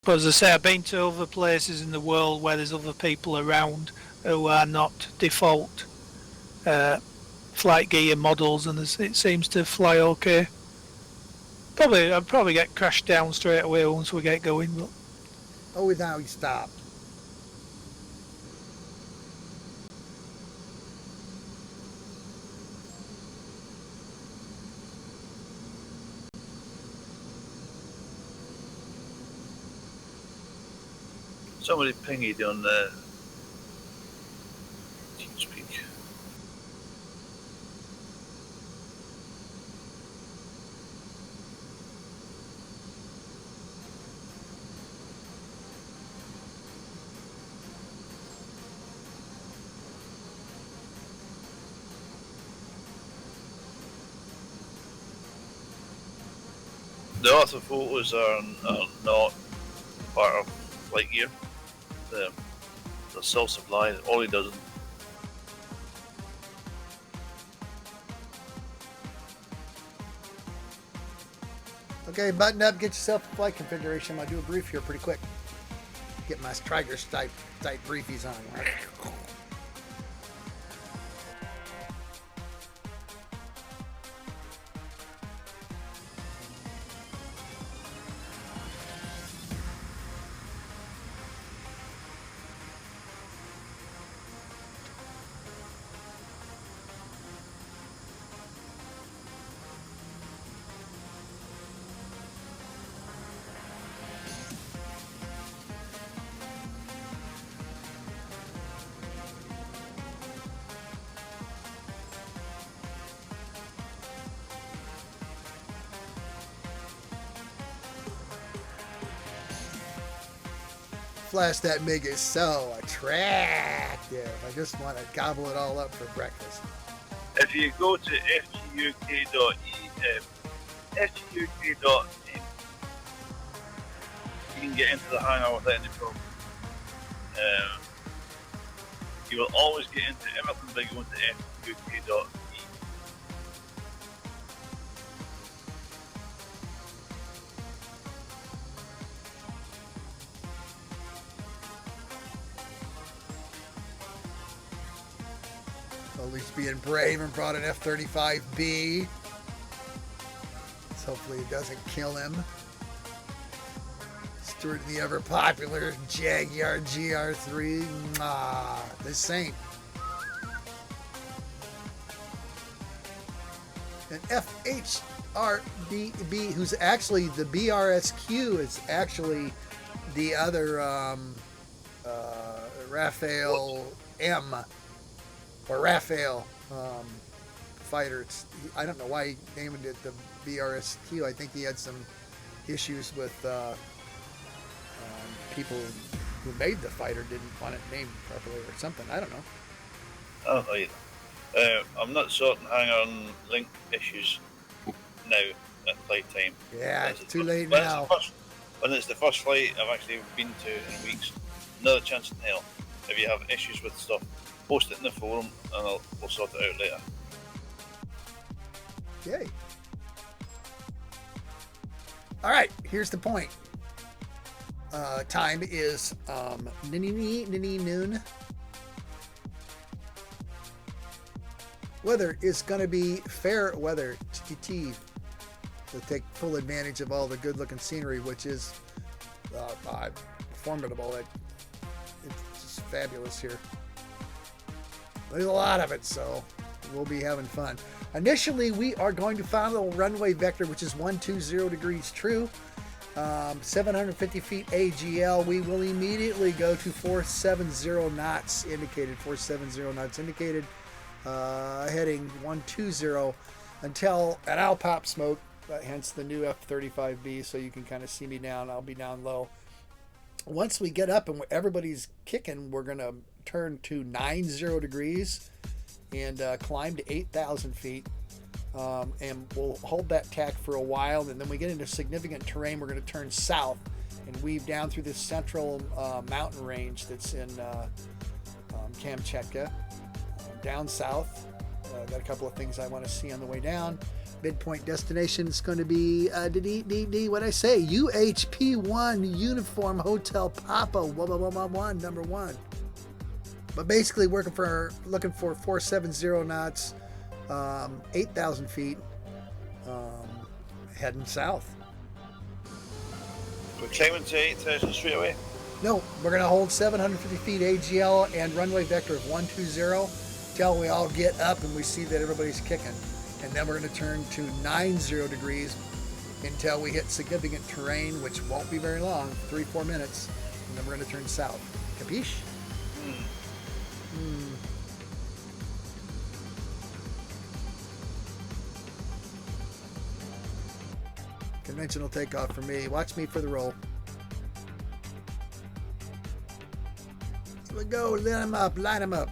But as I say, I've been to other places in the world where there's other people around who are not default uh, flight gear models, and it seems to fly okay. I'd probably get crashed down straight away once we get going. But Oh, now he stopped. Somebody pinged on the TeamSpeak. The author photos are not part of flight gear. They're self-supplied. Ollie doesn't. Okay, button up, get yourself a flight configuration. I'll do a brief here pretty quick. Get my Strikers type briefies on. Flash, that MiG is so attractive. I just want to gobble it all up for breakfast. If you go to FGUK.in, you can get into the hangar without any problem. You will always get into everything by going to FGUK.in. At least being brave and brought an F-35B. So hopefully it doesn't kill him. Stewart the ever popular Jaguar GR3. The Saint. And FHRBB, who's actually the BRSQ, is actually the other Raphael M. or Raphael fighter. I don't know why he named it the BRSQ. I think he had some issues with people who made the fighter didn't want it named properly or something. I don't know. I don't know either. I'm not sorting hangar link issues now at flight time. Yeah, it's too late now. When it's the first flight I've actually been to in weeks, not a chance in hell. If you have issues with stuff, post it in the forum and we'll sort it out later. Yay. All right, here's the point. Time is noon. Weather is going to be fair weather to take full advantage of all the good-looking scenery, which is formidable. It's just fabulous here. There's a lot of it, so we'll be having fun. Initially, we are going to follow runway vector, which is 120 degrees true. 750 feet AGL. We will immediately go to 470 knots indicated. 470 knots indicated. Heading 120 until, and I'll pop smoke, hence the new F-35B, so you can kind of see me down. I'll be down low. Once we get up and everybody's kicking, we're going to turn to 90 degrees and climb to 8,000 feet. And we'll hold that tack for a while, and then we get into significant terrain. We're going to turn south and weave down through this central mountain range that's in Kamchatka. Down south, got a couple of things I want to see on the way down. Midpoint destination is going to be, what'd I say? UHP1 Uniform Hotel Papa 1, number 1. But basically looking for 470 knots, 8,000 feet, heading south. We're climbing to 8,000 straight away. No, we're going to hold 750 feet AGL and runway vector of 120 till we all get up and we see that everybody's kicking. And then we're going to turn to 90 degrees until we hit significant terrain, which won't be very long, 3-4 minutes, and then we're going to turn south. Capiche? Conventional takeoff for me. Watch me for the roll. Here we go. Line them up. Line them up.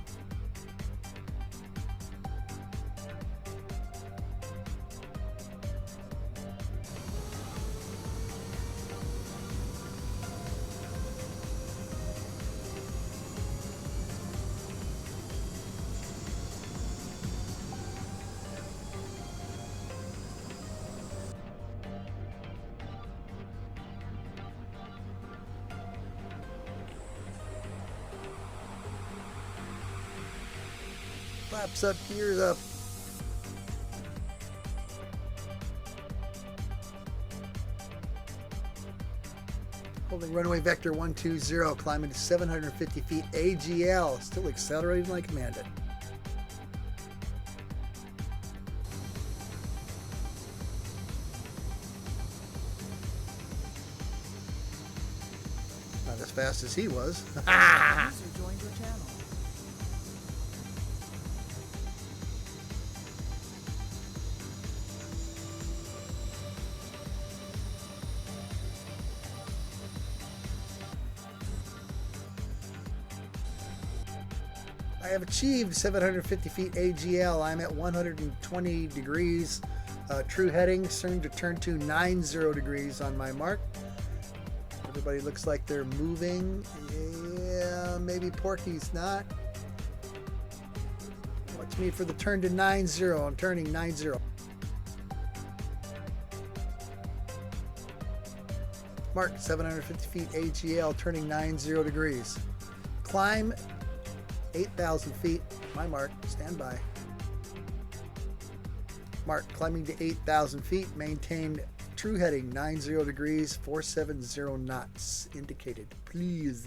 Flaps up, gears up. Holding runway vector 120, climbing to 750 feet AGL, still accelerating like commanded. Not as fast as he was. User joined your channel. I have achieved 750 feet AGL. I'm at 120 degrees. True heading, soon to turn to 90 degrees on my mark. Everybody looks like they're moving. Yeah, maybe Porky's not. Watch me for the turn to 90. I'm turning 90. Mark, 750 feet AGL, turning 90 degrees. Climb 8,000 feet, my mark, stand by. Mark, climbing to 8,000 feet, maintain true heading 90 degrees, 470 knots, indicated, please.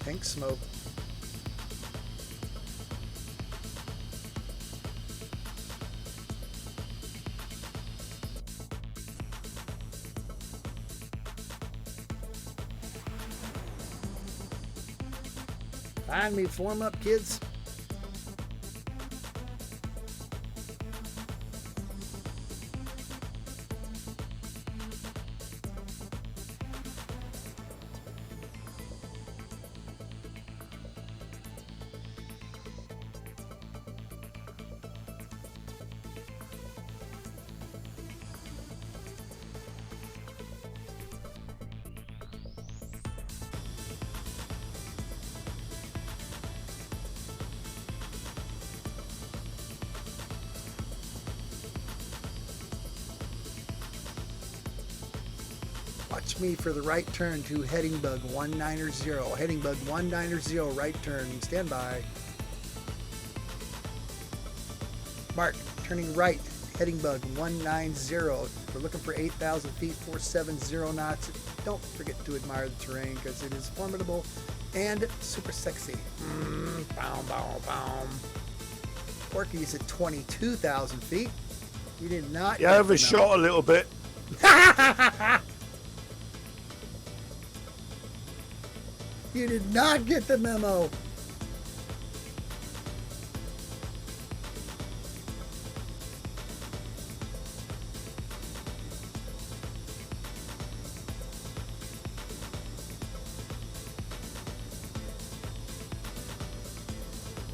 Pink smoke. Find me, form up, kids. Watch me for the right turn to heading bug 190. Heading bug 190, right turn. Stand by. Mark, turning right. Heading bug 190. We're looking for 8,000 feet, 470 knots. Don't forget to admire the terrain because it is formidable and super sexy. Bow, bow, bow. Porky's at 22,000 feet. You did not. Yeah, overshot a little bit. You did not get the memo.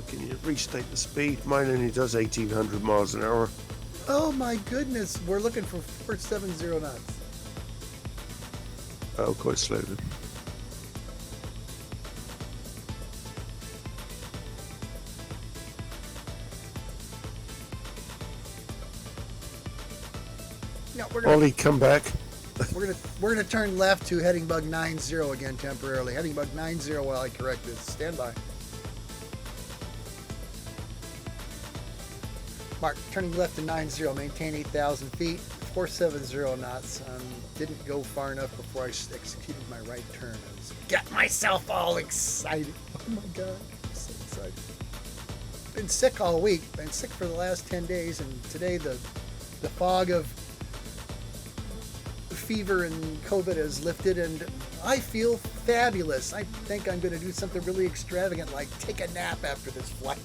Can you restate the speed? Mine only does 1,800 miles an hour. Oh my goodness, we're looking for 470 knots. Oh, quite slow then. No, we're gonna Ollie, come back. we're gonna turn left to heading bug 90 again temporarily. Heading bug 90 while I correct this. Stand by. Mark, turning left to 90, maintain 8,000 feet, 470 knots. Didn't go far enough before I executed my right turn. I was got myself all excited. Oh my god, I'm so excited. Been sick all week. Been sick for the last 10 days, and today the fog of fever and COVID has lifted, and I feel fabulous. I think I'm going to do something really extravagant, like take a nap after this flight.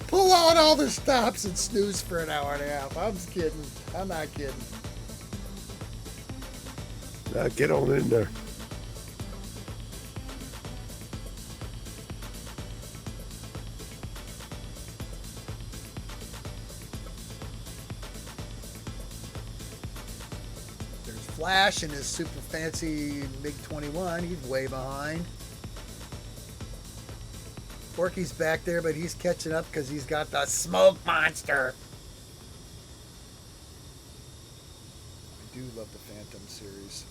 Pull out all the stops and snooze for an hour and a half. I'm just kidding. I'm not kidding. Get on in there. There's Flash in his super fancy MiG-21. He's way behind. Porky's back there, but he's catching up because he's got the smoke monster. I do love the Phantom series.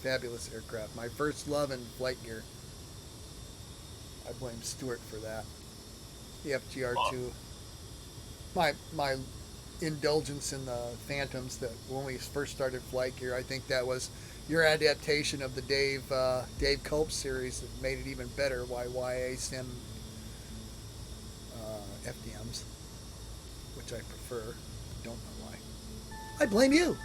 Fabulous aircraft. My first love in flight gear. I blame Stuart for that. The FGR2. My indulgence in the Phantoms that when we first started flight gear, I think that was your adaptation of the Dave Culp series that made it even better. YYA Sim FDMs, which I prefer. Don't know why. I blame you.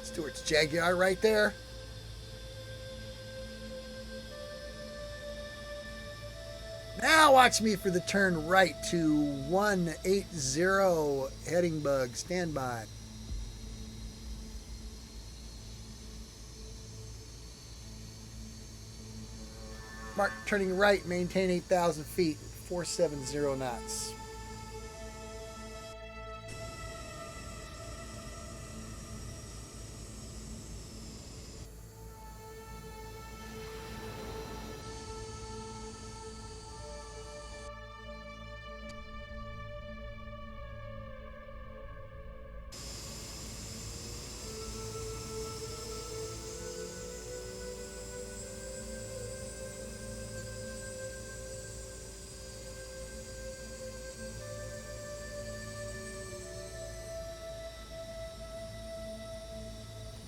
Stuart's Jaguar right there. Now watch me for the turn right to 180 heading bug. Stand by. Mark turning right, maintain 8,000 feet, 470 knots.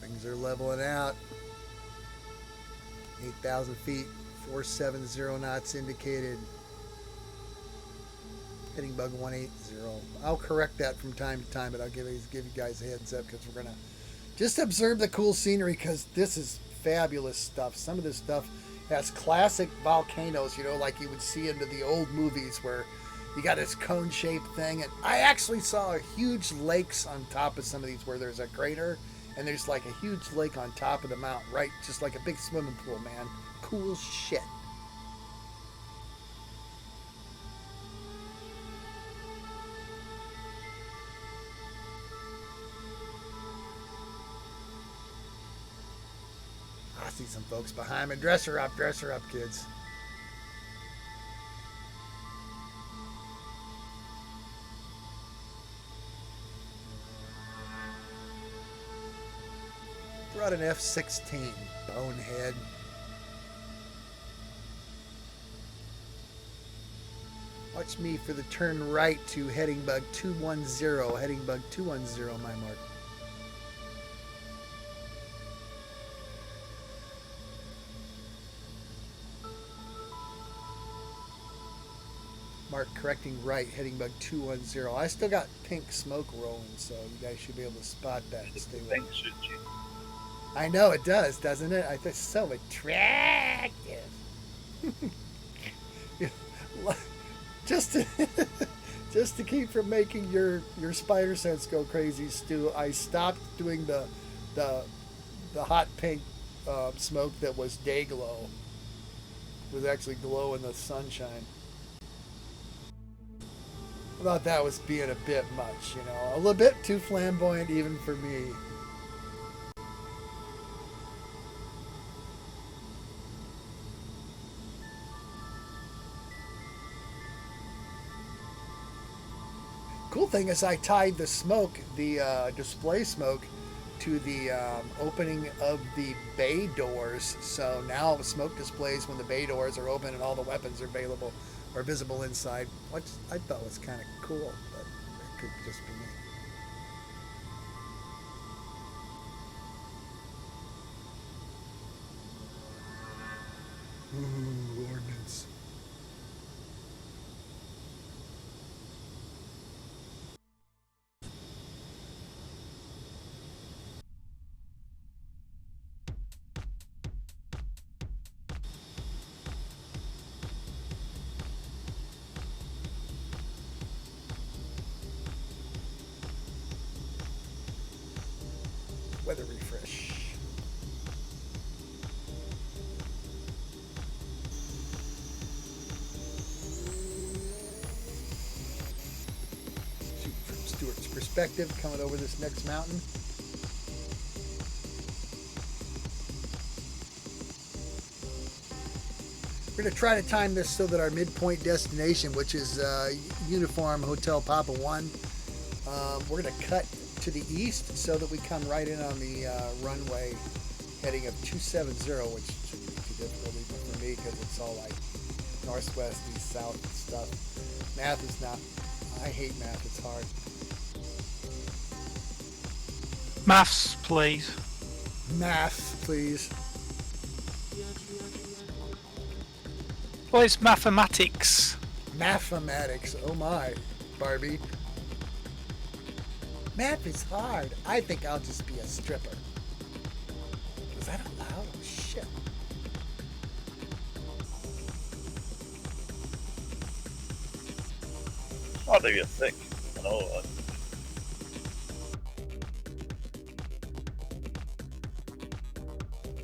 Things are leveling out. 8,000 feet, 470 knots indicated. Heading bug 180. I'll correct that from time to time, but I'll give you guys a heads up because we're going to just observe the cool scenery because this is fabulous stuff. Some of this stuff has classic volcanoes, like you would see into the old movies where you got this cone-shaped thing. And I actually saw huge lakes on top of some of these where there's a crater and there's like a huge lake on top of the mountain, right? Just like a big swimming pool, man. Cool shit. I see some folks behind me. Dress her up, kids. Brought an F-16, bonehead. Watch me for the turn right to heading bug 210. Heading bug 210, my mark. Mark correcting right, heading bug 210. I still got pink smoke rolling, so you guys should be able to spot that. Stay with Pink me. suits you. I know it does, doesn't it? I think it's so attractive. just Just to keep from making your spider sense go crazy, Stu, I stopped doing the hot pink smoke that was day glow. It was actually glow in the sunshine. I thought that was being a bit much, you know, a little bit too flamboyant even for me. Cool thing is I tied the smoke, the display smoke, to the opening of the bay doors. So now smoke displays when the bay doors are open and all the weapons are available or visible inside, which I thought was kind of cool, but it could just be me. Ooh, ordnance. Weather refresh. Shoot from Stuart's perspective, coming over this next mountain. We're going to try to time this so that our midpoint destination, which is Uniform Hotel Papa 1, we're going to cut to the east so that we come right in on the runway heading of 270, which shouldn't be too difficult even for me because it's all like northwest, east, south and stuff. Math is not, I hate math, it's hard. Maths, please. Math, please. Well, it's mathematics. Mathematics, oh my, Barbie. Math is hard. I think I'll just be a stripper. Was that allowed? Oh, shit. Oh, they're thick. I know.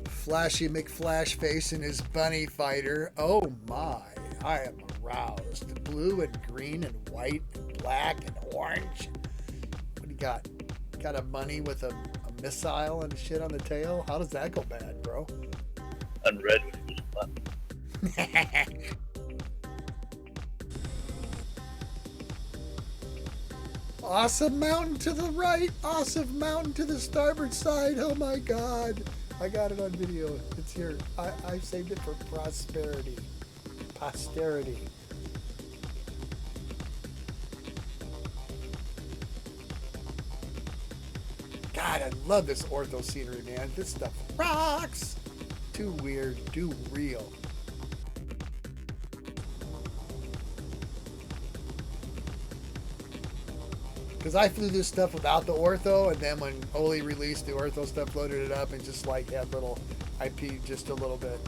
Flashy McFlash face in his bunny fighter. Oh my, I am aroused. Blue and green and white and black and orange. What do you got? Got a bunny with a missile and shit on the tail? How does that go bad, bro? And red when it was flat. Awesome mountain to the right. Awesome mountain to the starboard side. Oh my god. I got it on video. It's here. I saved it for prosperity. Posterity. God, I love this ortho scenery, man. This stuff rocks. Too weird, too real. Because I flew this stuff without the ortho, and then when Oli released the ortho stuff, loaded it up and just like had little IP just a little bit.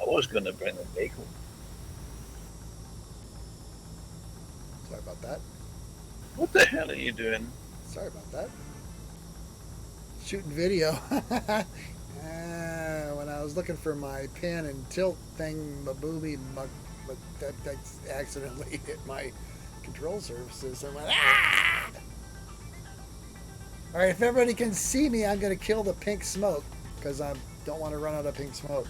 I was going to bring the bagel. Sorry about that. What the hell are you doing? Sorry about that. Shooting video. When I was looking for my pin and tilt thing, my booby, that accidentally hit my control surfaces. I went, ah! All right, if everybody can see me, I'm going to kill the pink smoke because I don't want to run out of pink smoke.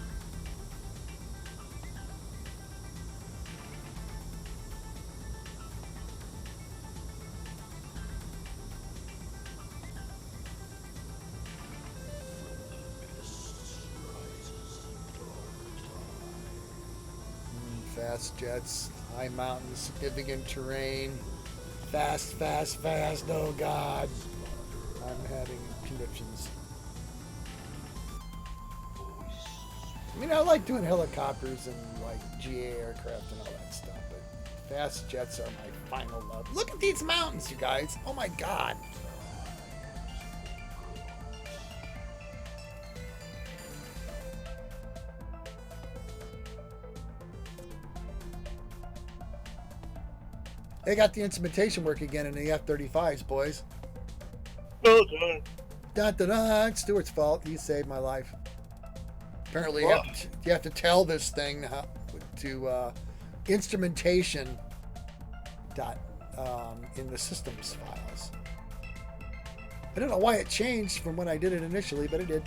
fast jets, high mountains, significant terrain, fast, fast, fast. Oh God, I'm having conniptions. I mean, I like doing helicopters and like GA aircraft and all that stuff, but fast jets are my final love. Look at these mountains, you guys. Oh my God. They got the instrumentation work again in the F-35s, boys. Well done. Dun, dun, dun. It's Stuart's fault. He saved my life. Apparently, you have to tell this thing to instrumentation dot in the systems files. I don't know why it changed from when I did it initially, but it did.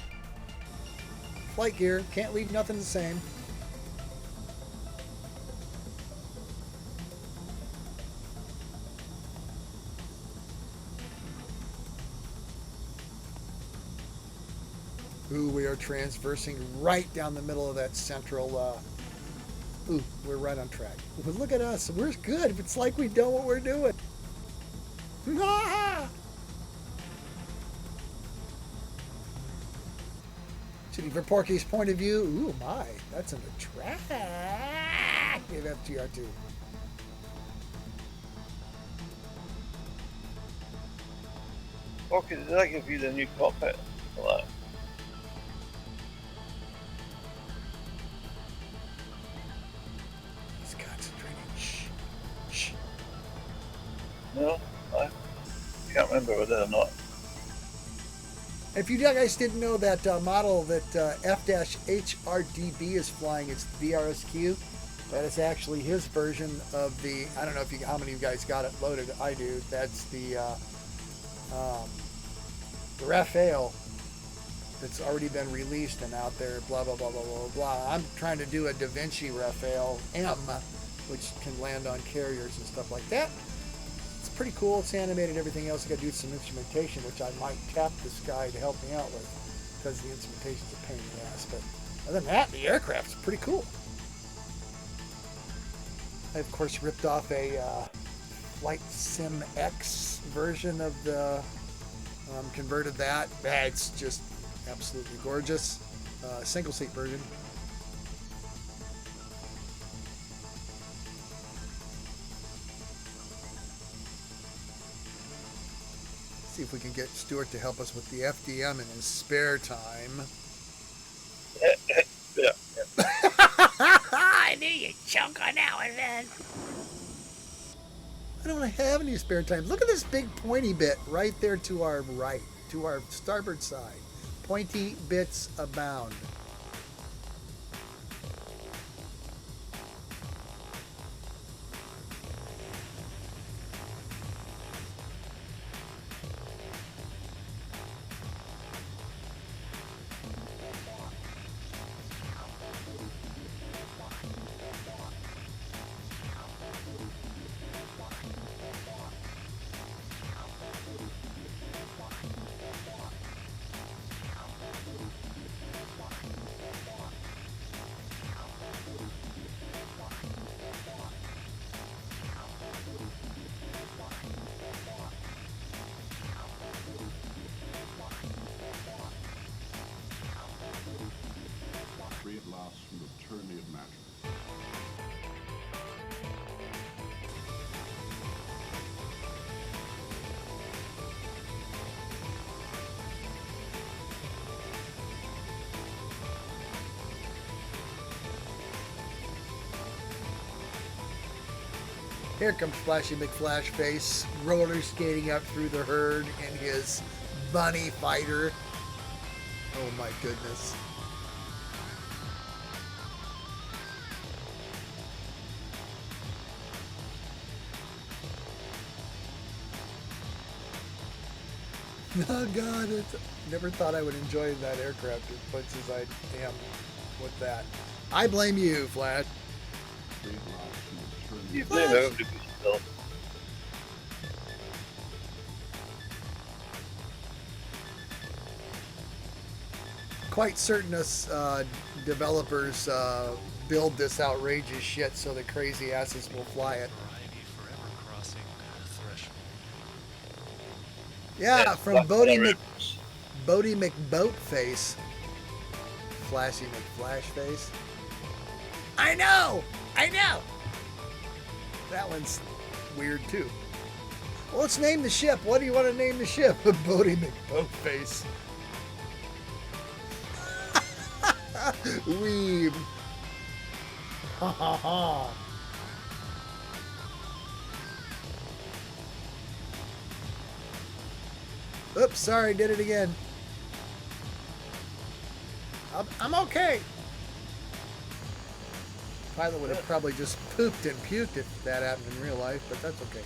Flight gear, can't leave nothing the same. Ooh, we are transversing right down the middle of that central. Ooh, we're right on track. But look at us. We're good. It's like we know what we're doing. Shooting from Porky's point of view. Ooh, my. That's an attractive FGR2. Okay, did I give you the new cockpit for that? He's concentrating. Shh. Shh. No, I can't remember whether or not. If you guys didn't know, that model that F-HRDB is flying, it's VRSQ. That is actually his version of the, I don't know how many of you guys got it loaded. I do. That's the Rafale that's already been released and out there, blah, blah, blah, blah, blah, blah. I'm trying to do a Da Vinci Rafale M, which can land on carriers and stuff like that. It's pretty cool. It's animated and everything else. I got to do some instrumentation, which I might tap this guy to help me out with, because the instrumentation's a pain in the ass. But other than that, the aircraft's pretty cool. I, of course, ripped off a Flight Sim X version of the, converted that. It's just absolutely gorgeous. Single seat version. See if we can get Stuart to help us with the FDM in his spare time. Yeah. I knew you'd choke on that one, man. I don't have any spare time. Look at this big pointy bit right there to our right, to our starboard side. Pointy bits abound. Free at last from the tyranny of matter. Here comes Flashy McFlash Face, roller skating up through the herd in his bunny fighter. Oh my goodness. Oh God, never thought I would enjoy that aircraft as much as I am with that. I blame you, Flash. Free at last from the tyranny You of blame everybody but yourself. Of quite certain us developers build this outrageous shit so the crazy asses will fly it. Yeah, from Bodie McBoatface. Flashy McFlashface. I know! That one's weird too. Well, let's name the ship. What do you want to name the ship? Bodie McBoatface. Weeb. Ha ha ha. Oops, sorry, did it again. I'm okay. Pilot would have probably just pooped and puked if that happened in real life, but that's okay.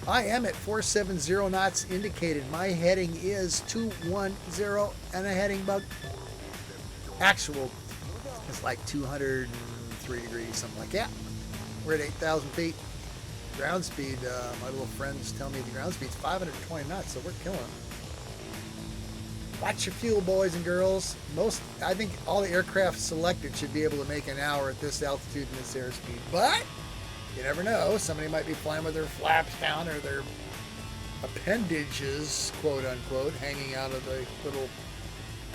I am at 470 knots indicated. My heading is 210 and a heading bug. Actual is like 203 degrees, something like that. We're at 8,000 feet. Ground speed, my little friends tell me the ground speed's 520 knots, so we're killing it. Watch your fuel, boys and girls. I think all the aircraft selected should be able to make an hour at this altitude and this airspeed, but you never know. Somebody might be flying with their flaps down or their appendages, quote unquote, hanging out of the little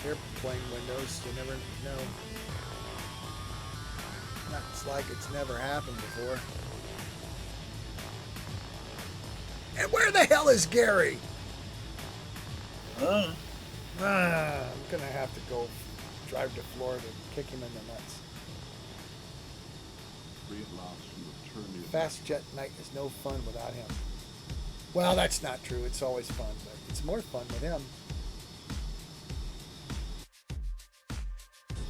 airplane windows. You never know. It's like it's never happened before. And where the hell is Gary? Oh. I'm gonna have to go drive to Florida and kick him in the nuts. Free at last from the tyranny of Fast jet night is no fun without him. Well, that's not true. It's always fun, but it's more fun with him.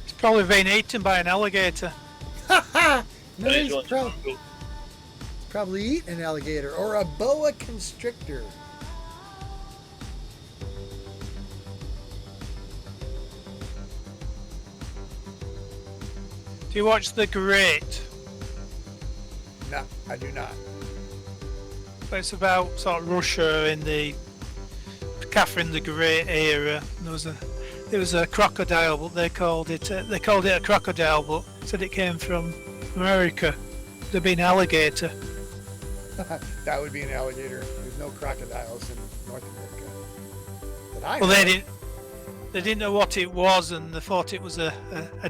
He's probably been eaten by an alligator. No, And he's he's going to Google. probably eaten an alligator or a boa constrictor. Do you watch The Great? No, I do not. It's about sort of Russia in the Catherine the Great era. There was a crocodile, but they called it a crocodile, but said it came from America. There'd been alligator. That would be an alligator. There's no crocodiles in North America. But I Well, know. they didn't know what it was, and they thought it was a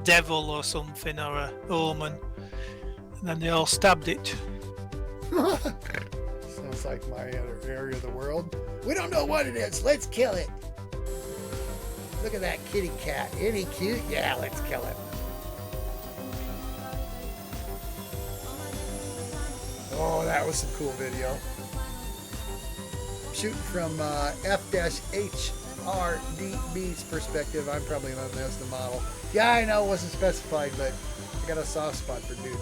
devil or something, or a omen. And then they all stabbed it. Sounds like my other area of the world. We don't know what it is. Let's kill it. Look at that kitty cat. Isn't he cute? Yeah, let's kill it. Oh, that was some cool video. Shooting from F-HRDB's perspective. I'm probably known as the model. Yeah, I know it wasn't specified, but I got a soft spot for dude.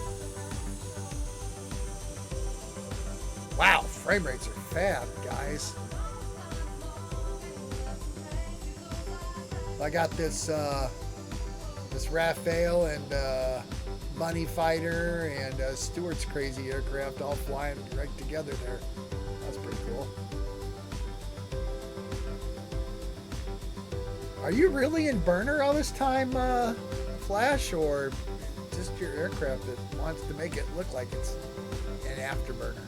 Wow, frame rates are fab, guys. I got this this Raphael and Bunny Fighter and Stewart's crazy aircraft all flying right together there. That's pretty cool. Are you really in burner all this time, Flash, or just your aircraft that wants to make it look like it's an afterburner?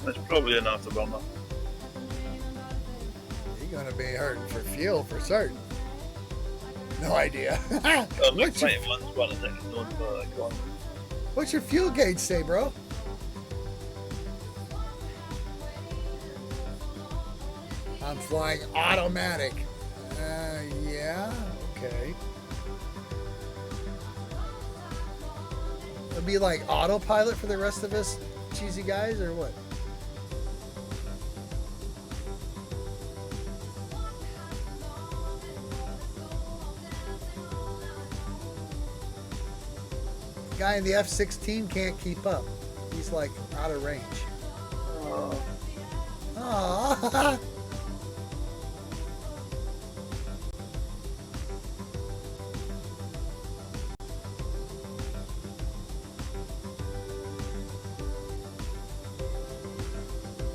It's probably an afterburner. You're gonna be hurting for fuel for certain. No idea. What's one's one is actually known for like one. What's your fuel gauge say, bro? I'm flying automatic. Yeah, okay. It'll be like autopilot for the rest of us cheesy guys, or what? Guy in the F-16 can't keep up. He's like out of range. Aww.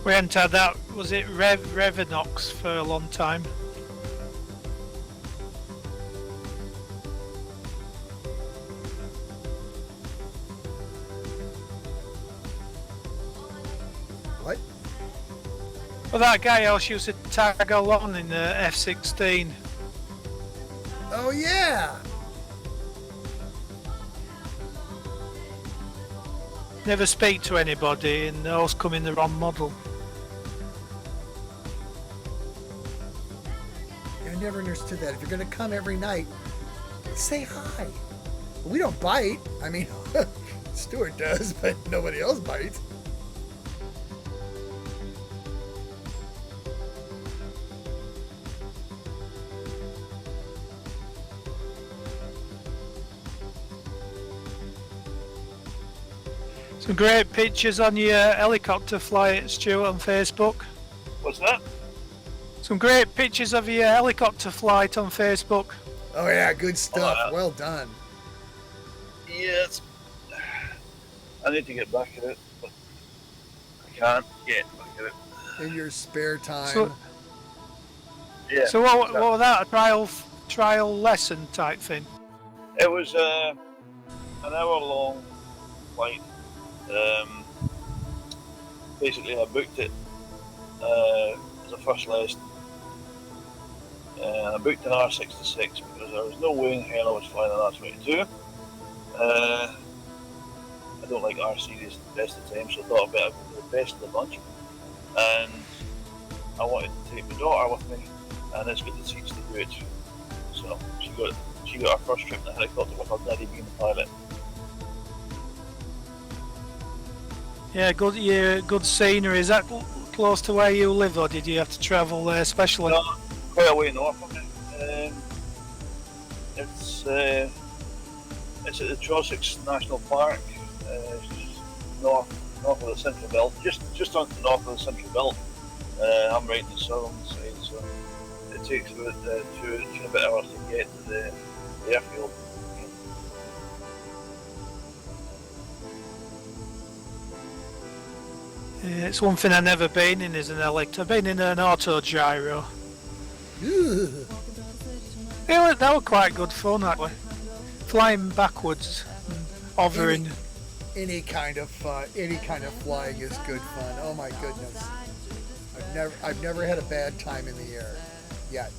We hadn't had that, was it Revenox for a long time? What? Well, that guy else used to tag along in the F-16. Oh yeah. Never speak to anybody and always come in the wrong model. I never understood that. If you're gonna come every night, say hi. We don't bite. I mean, Stuart does, but nobody else bites. Some great pictures on your helicopter flight, Stuart, on Facebook. What's that? Some great pictures of your helicopter flight on Facebook. Oh yeah, good stuff. Oh, yeah. Well done. Yeah, I need to get back at it, but I can't get back at it. In your spare time. Yeah. So what was that? A trial lesson type thing? It was an hour-long flight. Basically, I booked it as a first lesson. I booked an R66 because there was no way in hell I was flying an R22. I don't like R series the best of the time, so I thought I'd better go for the best of the bunch. And I wanted to take my daughter with me, and it's got the seats to do it. So she got her first trip in the helicopter with her daddy being the pilot. Yeah, good scenery. Is that close to where you live, or did you have to travel there especially? No, quite a way north of it. It's at the Trossachs National Park, north of the Central Belt, just on the north of the Central Belt. I'm right in the southern side, so it takes about 2 and a bit hours to get to the airfield. It's one thing I've never been in is an helicopter. I've been in an auto gyro. Ugh. They were quite good fun actually. Flying backwards, and hovering. Any kind of flying is good fun. Oh my goodness. I've never had a bad time in the air yet.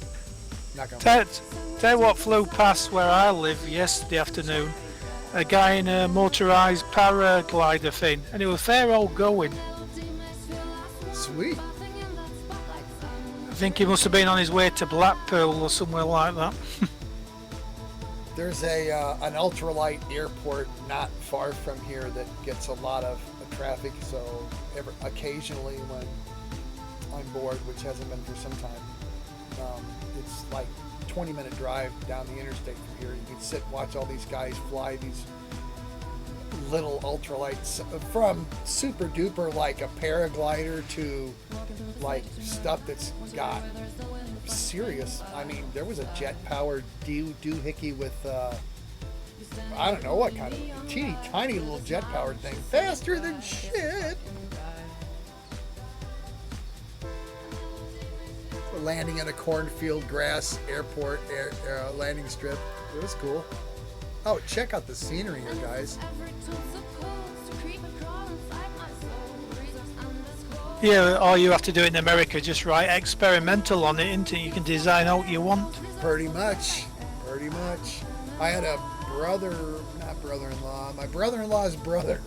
Not gonna Tell you what flew past where I live yesterday afternoon. A guy in a motorised paraglider thing, and it was fair old going. Sweet. I think he must have been on his way to Blackpool or somewhere like that. There's an ultralight airport not far from here that gets a lot of traffic, so occasionally when I'm bored, which hasn't been for some time, it's like 20-minute drive down the interstate from here. You can sit and watch all these guys fly these little ultralights from super duper like a paraglider to like stuff that's got serious. I mean, there was a jet powered doohickey with I don't know what kind of teeny tiny little jet powered thing, faster than shit. Landing on a cornfield grass airport landing strip. It was cool. Oh, check out the scenery here, guys. Yeah, all you have to do in America, just write experimental on it, isn't it? You can design out what you want. Pretty much. I had a my brother-in-law's brother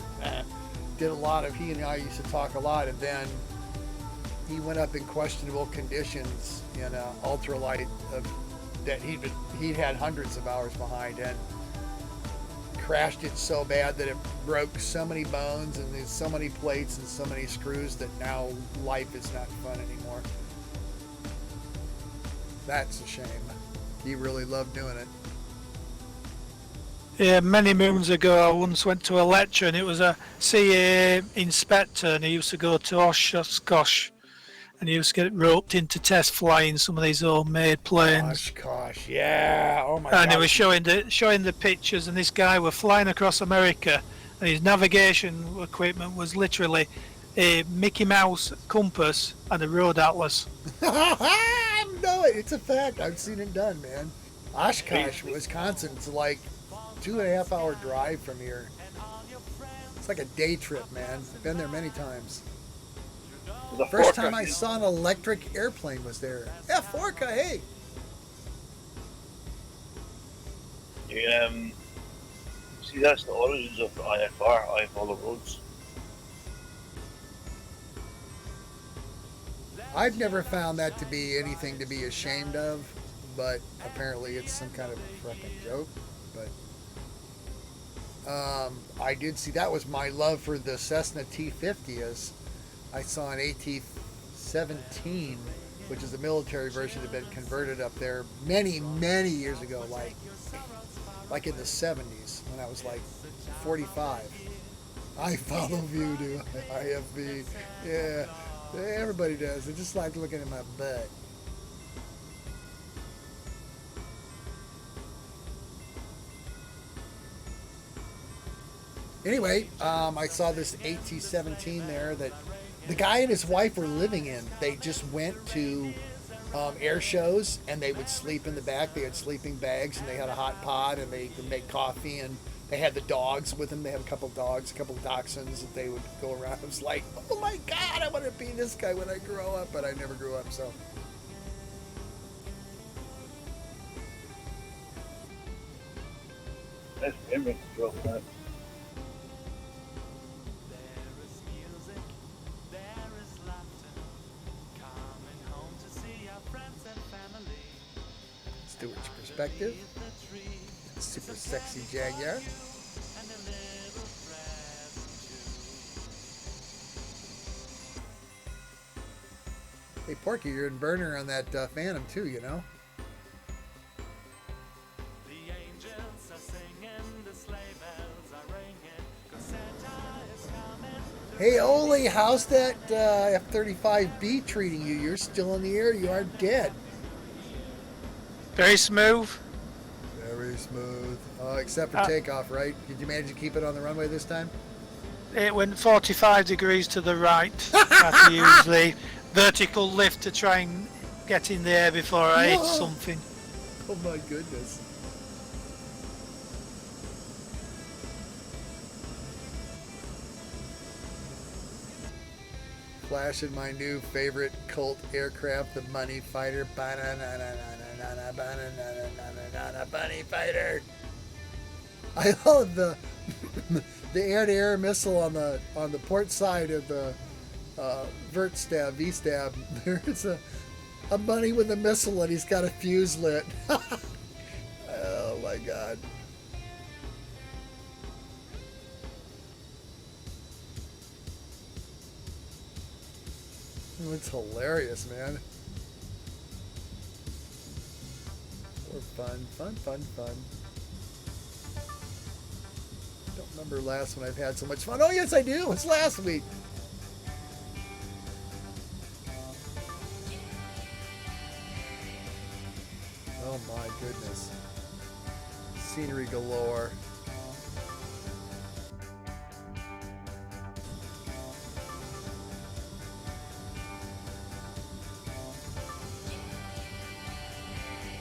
did a lot of, he and I used to talk a lot, and then he went up in questionable conditions in an ultralight that he'd had hundreds of hours behind, and crashed it so bad that it broke so many bones and there's so many plates and so many screws that now life is not fun anymore. That's a shame. He really loved doing it. Yeah, many moons ago I once went to a lecture and it was a CA inspector, and he used to go to Oshkosh and he used to get roped into test flying some of these homemade planes. Gosh, yeah. Oh my god. And he was showing the pictures, and this guy was flying across America, and his navigation equipment was literally a Mickey Mouse compass and a road atlas. No, it's a fact. I've seen it done, man. Oshkosh, Wisconsin's like 2.5 hour drive from here. It's like a day trip, man. I've been there many times. The First Forca, time I saw an electric airplane was there. Yeah, Forca, hey. you, see, that's the origins of the IFR, I Follow Roads. I've never found that to be anything to be ashamed of, but apparently it's some kind of fucking joke. But I did see, that was my love for the Cessna T50, as I saw an AT-17, which is the military version that had been converted up there many, many years ago, like in the 70s, when I was like 45. I follow Voodoo, IFB, yeah. Everybody does. They just like looking at my butt. Anyway, I saw this AT-17 there that the guy and his wife were living in. They just went to air shows and they would sleep in the back. They had sleeping bags and they had a hot pot and they could make coffee, and they had the dogs with them. They had a couple dogs, a couple dachshunds that they would go around. It was like, oh my God, I want to be this guy when I grow up, but I never grew up, so. That's memory control, man. Stewart's perspective. Super sexy Jaguar. Hey Porky, you're in burner on that Phantom too, you know. Hey Oli, how's that F-35B treating you? You're still in the air. You aren't dead. Very smooth. Very smooth. Except for takeoff, right? Did you manage to keep it on the runway this time? It went 45 degrees to the right. Had to use the vertical lift to try and get in the air before I ate something. Oh my goodness. Flashing my new favorite Colt aircraft, the Bunny Fighter. Bunny Fighter. I love the air-to-air missile on the port side of the vert stab, V stab. There's a bunny with a missile and he's got a fuse lit. Oh my God. Oh, it's hilarious, man. Or fun. Don't remember last when I've had so much fun. Oh yes, I do. It's last week. Oh my goodness. Scenery galore.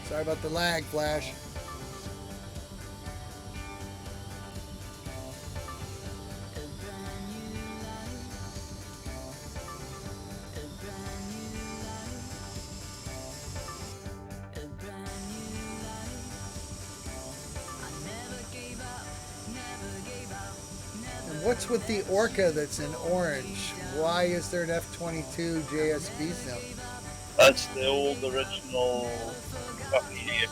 Sorry about the lag, Flash. And what's with the Orca that's in orange? Why is there an F-22 JSB sim? That's the old original FPA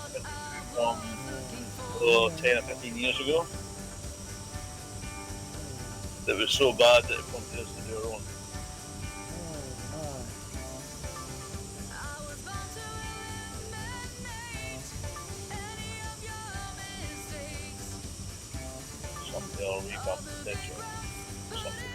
from 10 or 15 years ago. That was so bad that it prompted us to do our own. Something will revamp the picture or something.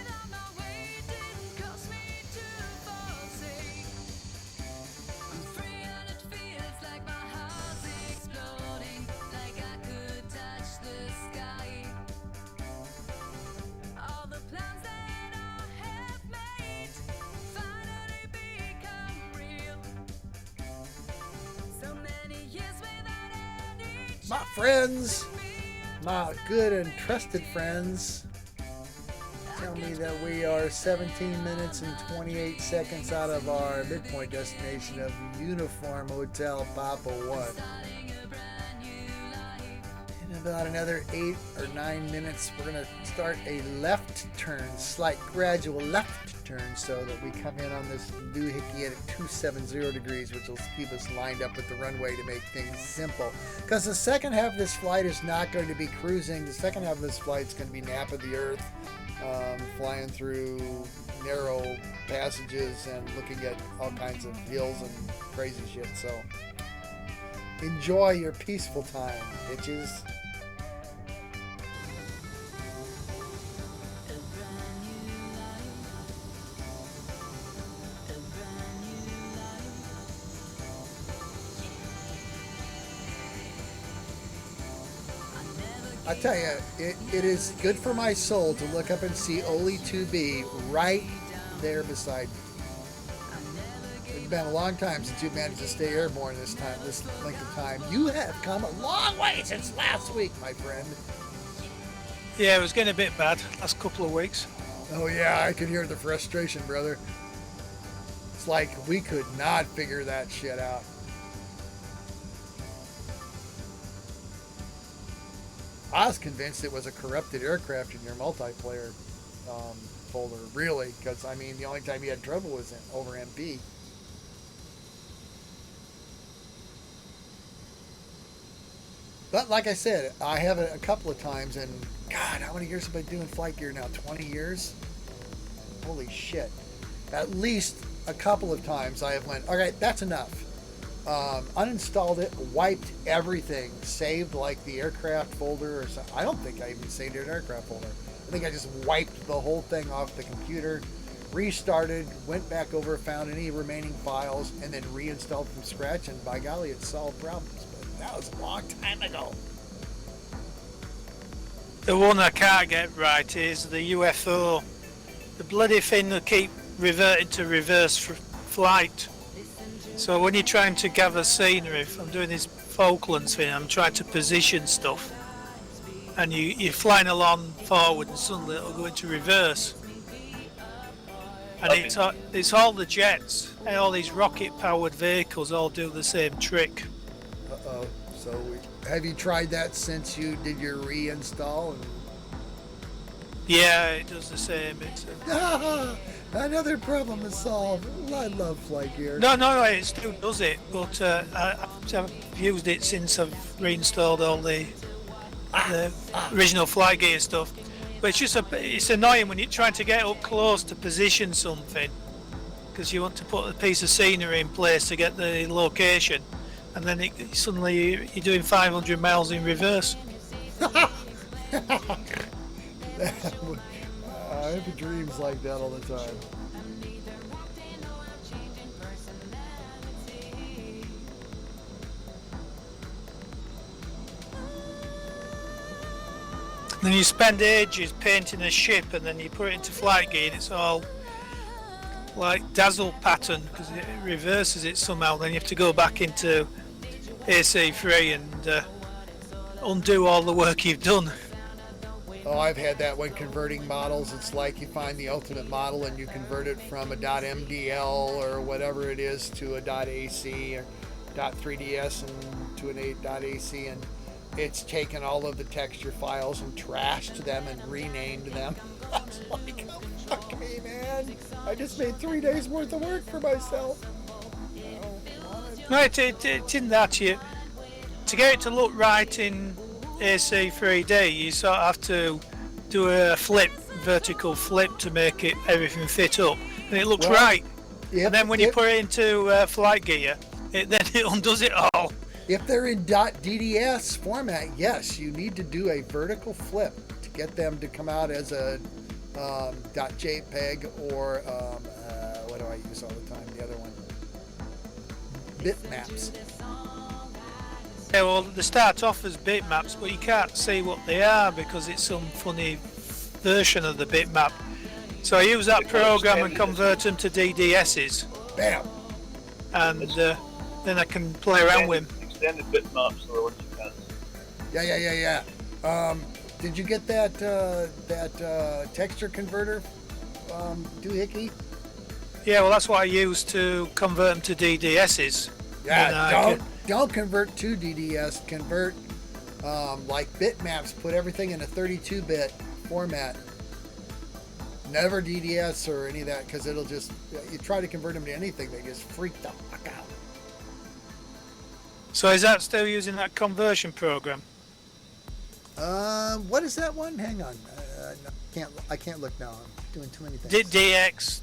my friends, my good and trusted friends, tell me that we are 17 minutes and 28 seconds out of our midpoint destination of Uniform Hotel Papa 1. In about another 8 or 9 minutes, we're going to start a left turn, slight gradual left turn, so that we come in on this doohickey at 270 degrees, which will keep us lined up with the runway to make things simple. Because the second half of this flight is not going to be cruising. The second half of this flight is going to be nap of the earth, flying through narrow passages and looking at all kinds of hills and crazy shit. So enjoy your peaceful time, bitches. I tell you, it is good for my soul to look up and see Oli 2B right there beside me. It's been a long time since you've managed to stay airborne this length of time. You have come a long way since last week, my friend. Yeah, it was getting a bit bad last couple of weeks. Oh yeah, I can hear the frustration, brother. It's like we could not figure that shit out. I was convinced it was a corrupted aircraft in your multiplayer folder, really, because, I mean, the only time you had trouble was over MP. But like I said, I have it a couple of times, and God, how many years have I been doing flight gear now? 20 years? Holy shit. At least a couple of times I have went, all right, that's enough. Uninstalled it, wiped everything, saved like the aircraft folder or something. I don't think I even saved an aircraft folder. I think I just wiped the whole thing off the computer, restarted, went back over, found any remaining files, and then reinstalled from scratch, and by golly, it solved problems. But that was a long time ago. The one I can't get right is the UFO. The bloody thing will keep reverting to reverse flight. So when you're trying to gather scenery, if I'm doing this Falklands thing, I'm trying to position stuff, and you're flying along forward and suddenly it'll go into reverse. And it's all the jets, and all these rocket-powered vehicles all do the same trick. Uh-oh. So have you tried that since you did your reinstall? Yeah, it does the same. Another problem is solved. I love flight gear. No, it still does it, but I've used it since I've reinstalled all the original flight gear stuff. But it's annoying when you're trying to get up close to position something, because you want to put a piece of scenery in place to get the location, and then suddenly you're doing 500 miles in reverse. I have dreams like that all the time. Then you spend ages painting a ship, and then you put it into flight gear, and it's all like dazzle pattern because it reverses it somehow. Then you have to go back into AC3 and undo all the work you've done. Oh, I've had that when converting models. It's like you find the ultimate model and you convert it from a .mdl or whatever it is to a .ac or .3ds and to an .ac, and it's taken all of the texture files and trashed them and renamed them. I was like, oh, fuck me, man. I just made 3 days worth of work for myself. No, it's in that to get it to look right in AC3D, you sort of have to do a vertical flip to make everything fit up, and it looks right. And then when you put it into flight gear, then it undoes it all. If they're in .dds format, yes, you need to do a vertical flip to get them to come out as a .jpeg or what do I use all the time? The other one, bitmaps. Yeah, well, they start off as bitmaps, but you can't see what they are because it's some funny version of the bitmap. So I use that program and convert them to DDSs. Bam! And then I can play around with them. Extended bitmaps are the ones you can. Yeah. Did you get that texture converter, doohickey? Yeah, well, that's what I use to convert them to DDSs. Then I Yeah, can- don't convert to DDS. Convert like bitmaps. Put everything in a 32-bit format. Never DDS or any of that, because it'll just, you try to convert them to anything, they just freak the fuck out. So is that still using that conversion program? What is that one? Hang on. No, I can't look now. I'm doing too many things. DX.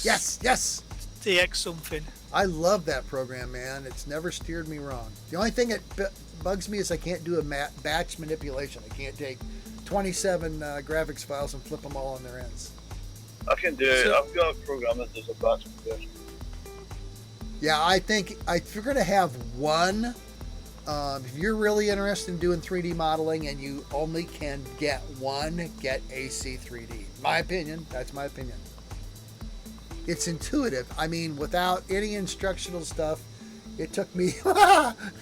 Yes. DX something. I love that program, man. It's never steered me wrong. The only thing that bugs me is I can't do a batch manipulation. I can't take 27 graphics files and flip them all on their ends. I can do it. I've got a program that does a batch conversion. Yeah, I think if you're going to have one, if you're really interested in doing 3D modeling and you only can get one, get AC3D. My opinion. That's my opinion. It's intuitive. I mean, without any instructional stuff, it took me,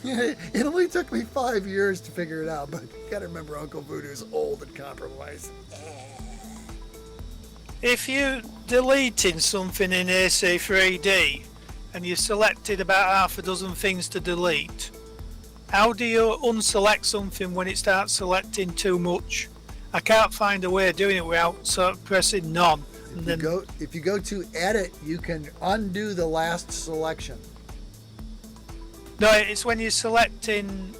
it only took me 5 years to figure it out. But you got to remember, Uncle Voodoo's old and compromised. If you're deleting something in AC3D and you've selected about half a dozen things to delete, how do you unselect something when it starts selecting too much? I can't find a way of doing it without sort of pressing none. And then If you go to edit, you can undo the last selection. no, it's when you're selecting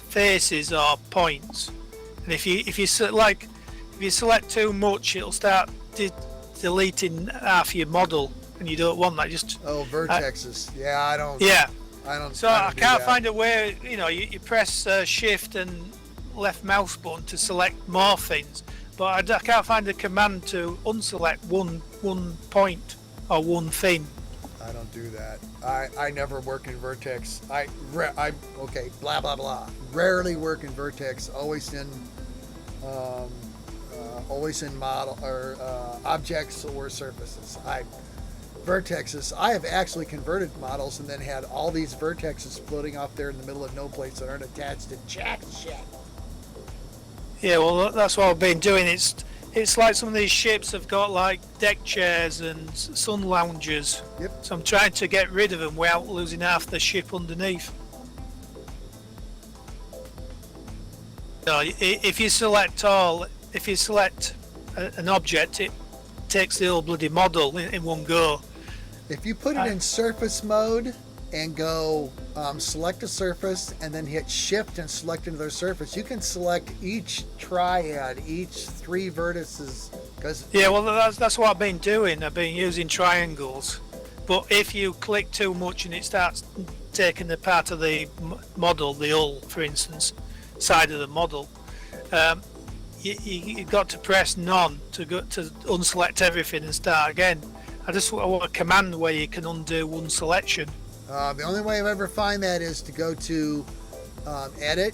faces or points, and if you select too much, it'll start deleting half your model, and you don't want that. Just Vertexes. I don't. yeah. I don't. So I can't find a way. You press Shift and left mouse button to select more things, but I can't find a command to unselect one point or one thing. I don't do that. I never work in Vertex. Okay, blah blah blah. Rarely work in Vertex. Always in model or objects or surfaces. Vertexes. I have actually converted models and then had all these vertexes floating off there in the middle of no place that aren't attached to jack shit. Yeah, well, that's what I've been doing. It's like some of these ships have got like deck chairs and sun loungers. Yep. So I'm trying to get rid of them without losing half the ship underneath. So if you select an object, it takes the whole bloody model in one go. If you put it in surface mode and go select a surface and then hit shift and select another surface, you can select each triad, each 3 vertices. Yeah, well, that's what I've been doing. I've been using triangles. But if you click too much and it starts taking the part of the model, the hull, for instance, side of the model, you've got to press none to unselect everything and start again. I want a command where you can undo one selection. The only way I've ever find that is to go to edit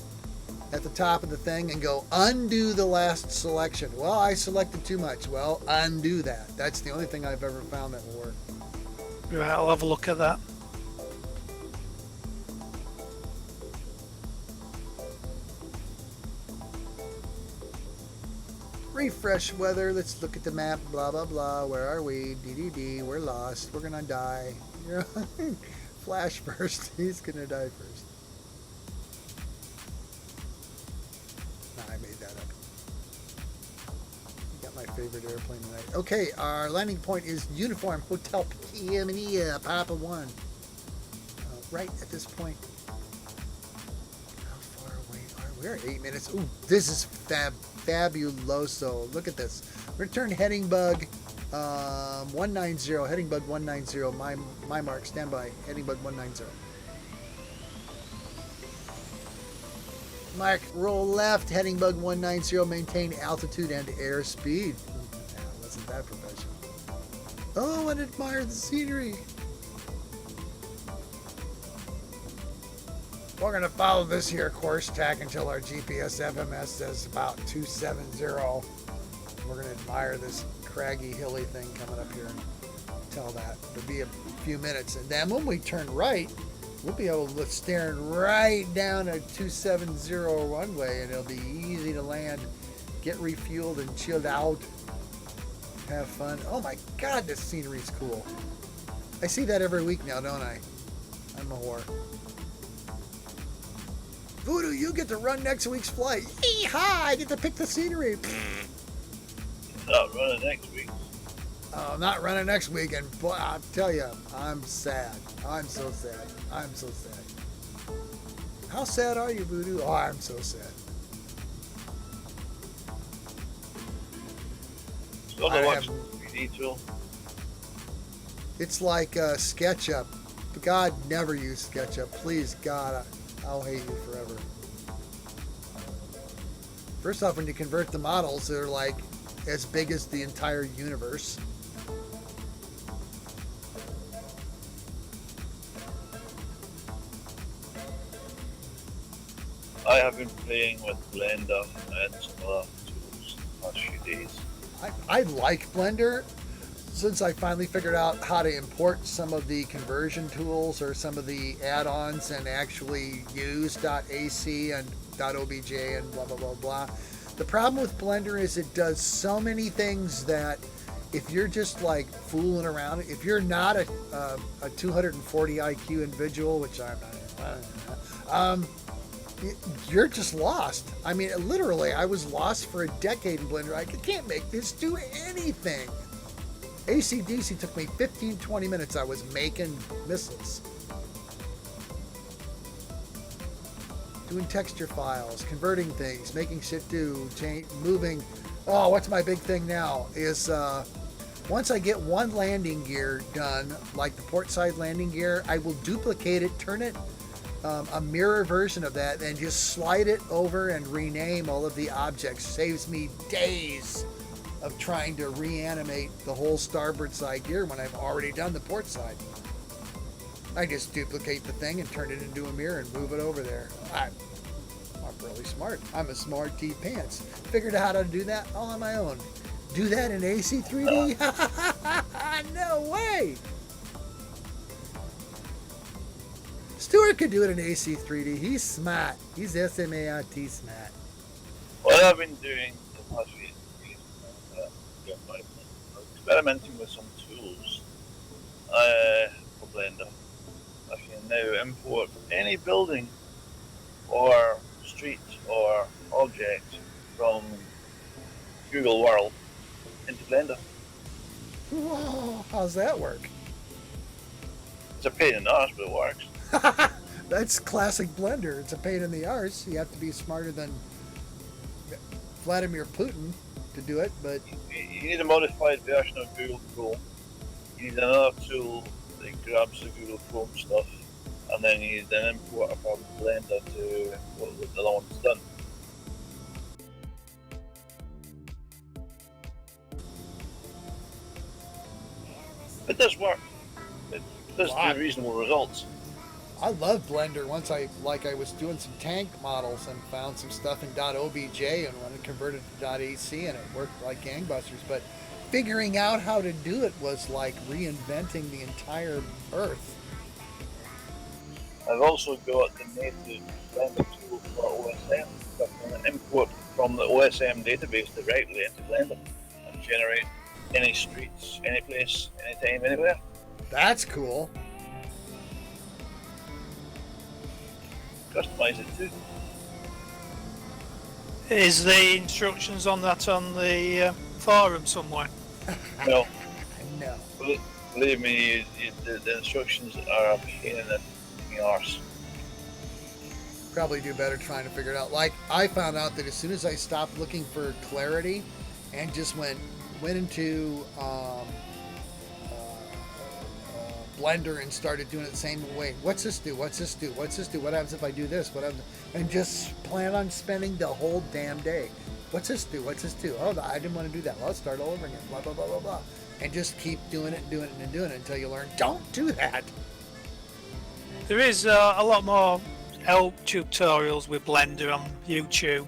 at the top of the thing and go undo the last selection. Well, I selected too much. Well, undo that. That's the only thing I've ever found that will work. Right, I'll have a look at that. Refresh weather. Let's look at the map. Blah blah blah. Where are we? DDD. We're lost. We're gonna die. Flash first. He's gonna die first. Nah, I made that up. Got my favorite airplane tonight. Okay, our landing point is Uniform Hotel Peninsula, Papa 1. Right at this point. How far away are we? We're 8 minutes. Ooh, this is fabuloso. Look at this. Return heading bug 190. Heading bug 190. My mark. Stand by. Heading bug 190. Mark. Roll left. Heading bug 190. Maintain altitude and airspeed. Wasn't that professional? Oh, and admire the scenery. We're going to follow this here course tack until our GPS FMS says about 270. We're going to admire this craggy, hilly thing coming up here until that. It'll be a few minutes. And then when we turn right, We'll be able to look staring right down a 270 runway, and it'll be easy to land, get refueled and chilled out, have fun. Oh my God, this scenery's cool. I see that every week now, don't I? I'm a whore. Voodoo, you get to run next week's flight. Yee-haw! I get to pick the scenery. Not running next week. I'm not running next week, and boy, I'll tell you, I'm sad. I'm so sad. I'm so sad. How sad are you, Voodoo? Oh, I'm so sad. Still I to watch have- 3D tool. It's like SketchUp. God, never use SketchUp. Please, God, I'll hate you forever. First off, when you convert the models, they're like as big as the entire universe. I have been playing with Blender and some other tools the past few days. I like Blender since I finally figured out how to import some of the conversion tools or some of the add-ons and actually use .ac and .obj and blah blah blah blah. The problem with Blender is it does so many things that if you're just like fooling around, if you're not a 240 IQ individual, which I'm not, you're just lost. I mean, literally, I was lost for a decade in Blender. I can't make this do anything. AC/DC took me 15-20 minutes. I was making missiles. Doing texture files, converting things, making shit do, moving. Oh, what's my big thing now is once I get one landing gear done, like the port side landing gear, I will duplicate it, turn it a mirror version of that, and just slide it over and rename all of the objects. Saves me days of trying to reanimate the whole starboard side gear when I've already done the port side. I just duplicate the thing and turn it into a mirror and move it over there. I'm really smart. I'm a smart T pants. Figured out how to do that all on my own. Do that in AC3D? No way! Stuart could do it in AC3D. He's smart. He's SMART smart. What I've been doing the past few days, experimenting with some tools for Blender. I can now import any building or street or object from Google World into Blender. Whoa, how's that work? It's a pain in the arse, but it works. That's classic Blender. It's a pain in the arse. You have to be smarter than Vladimir Putin to do it, but You need a modified version of Google Chrome. You need another tool that grabs the Google Chrome stuff, and then you need an importer from Blender to what the other one's done. It does work. It does do reasonable results. I love Blender. Once I was doing some tank models and found some stuff in .obj and when it converted to .ac and it worked like gangbusters. But figuring out how to do it was like reinventing the entire Earth. I've also got the native Blender tool for OSM. I can import from the OSM database directly into Blender and generate any streets, any place, anytime, anywhere. That's cool. Customize it too. Is the instructions on that on the forum somewhere? No, No. believe me, the instructions are a pain in the arse. Probably do better trying to figure it out. Like, I found out that as soon as I stopped looking for clarity and just went into Blender and started doing it the same way. What's this do? What's this do? What's this do? What happens if I do this? What happens? And just plan on spending the whole damn day. What's this do? What's this do? Oh, I didn't want to do that. Well, let's start all over again. Blah, blah, blah, blah, blah. And just keep doing it and doing it and doing it until you learn, don't do that. There is a lot more help tutorials with Blender on YouTube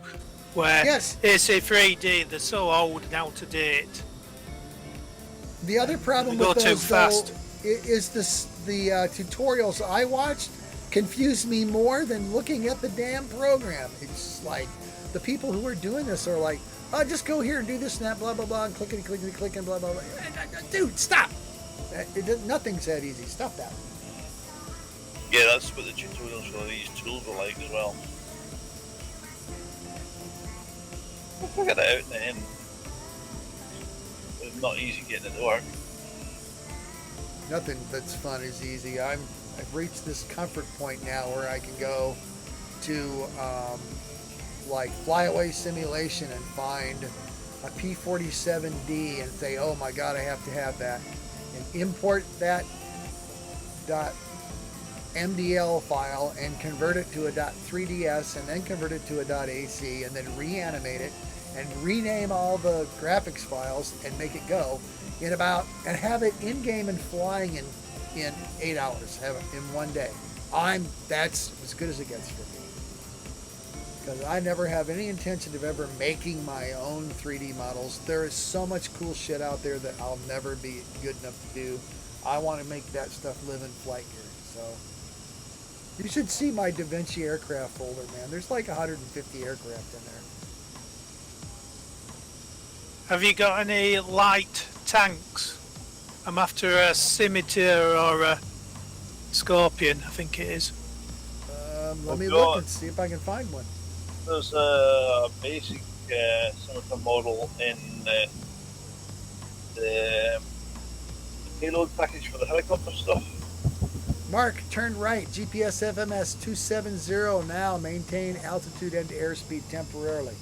where Yes. AC3D, they're so old and out of date. The other problem They go with too those, fast. though, is the tutorials I watched. confused me more than looking at the damn program. It's like the people who are doing this are like, oh, just go here and do this and that, blah, blah, blah, and clickety, clickety, click, and blah, blah, blah. Dude, stop. Nothing's that easy. Stop that. Yeah, that's what the tutorials for these tools were like as well. We'll figure it out in the end. It's not easy getting it to work. Nothing that's fun is easy. I've reached this comfort point now where I can go to like flyaway simulation and find a P-47D and say, oh my god, I have to have that, and import that .mdl file and convert it to a .3ds and then convert it to a .ac and then reanimate it and rename all the graphics files and make it go in and have it in game and flying in 8 hours, have it in one day. That's as good as it gets for me, because I never have any intention of ever making my own 3D models. There is so much cool shit out there that I'll never be good enough to do. I want to make that stuff live in flight gear. So you should see my Da Vinci aircraft folder, man. There's like 150 aircraft in there. Have you got any light tanks? I'm after a scimitar or a scorpion, I think it is. Let me look and see if I can find one. There's a basic scimitar model in the payload package for the helicopter stuff. Mark, turn right. GPS FMS 270 now. Maintain altitude and airspeed temporarily.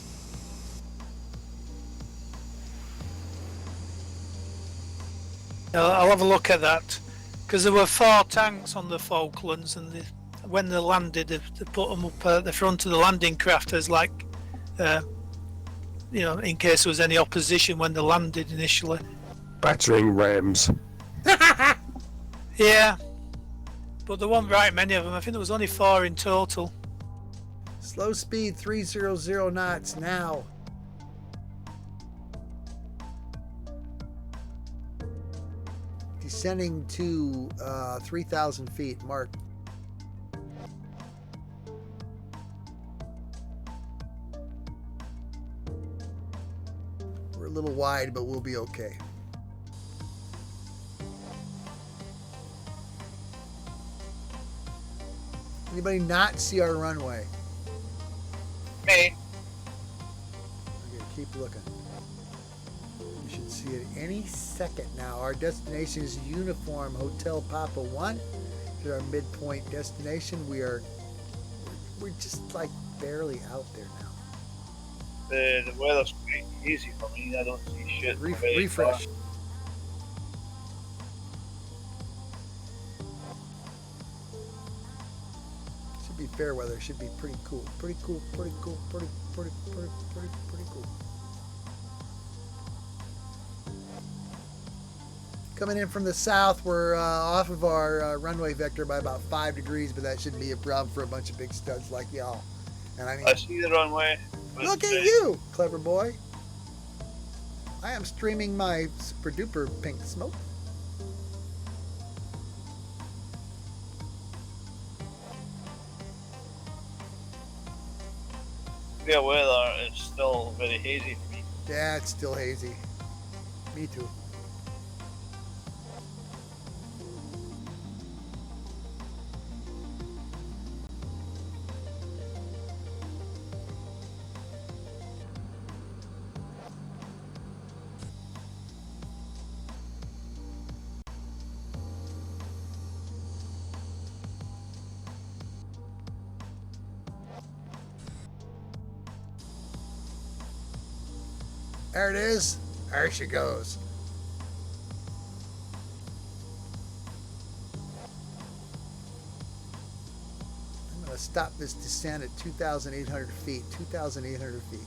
I'll have a look at that, because there were 4 tanks on the Falklands, and when they landed, they put them up at the front of the landing craft as like, in case there was any opposition when they landed initially. Battering rams. Yeah, but there weren't very many of them. I think there was only 4 in total. Slow speed 300 knots now. Descending to 3,000 feet. Mark. We're a little wide, but we'll be okay. Anybody not see our runway? Me. Okay, keep looking. You should see it any second now. Our destination is Uniform Hotel Papa 1. It's our midpoint destination. We're just like barely out there now. The weather's quite easy for me. I don't see shit. Refresh. Should be fair weather. Should be pretty cool. Pretty cool. Pretty cool. Pretty cool. Coming in from the south, we're off of our runway vector by about 5 degrees, but that shouldn't be a problem for a bunch of big studs like y'all. And I mean, I see the runway. look at you, clever boy. I am streaming my super duper pink smoke. Yeah, weather is still very hazy for me. Yeah, it's still hazy. Me too. There it is. There she goes. I'm going to stop this descent at 2,800 feet. 2,800 feet.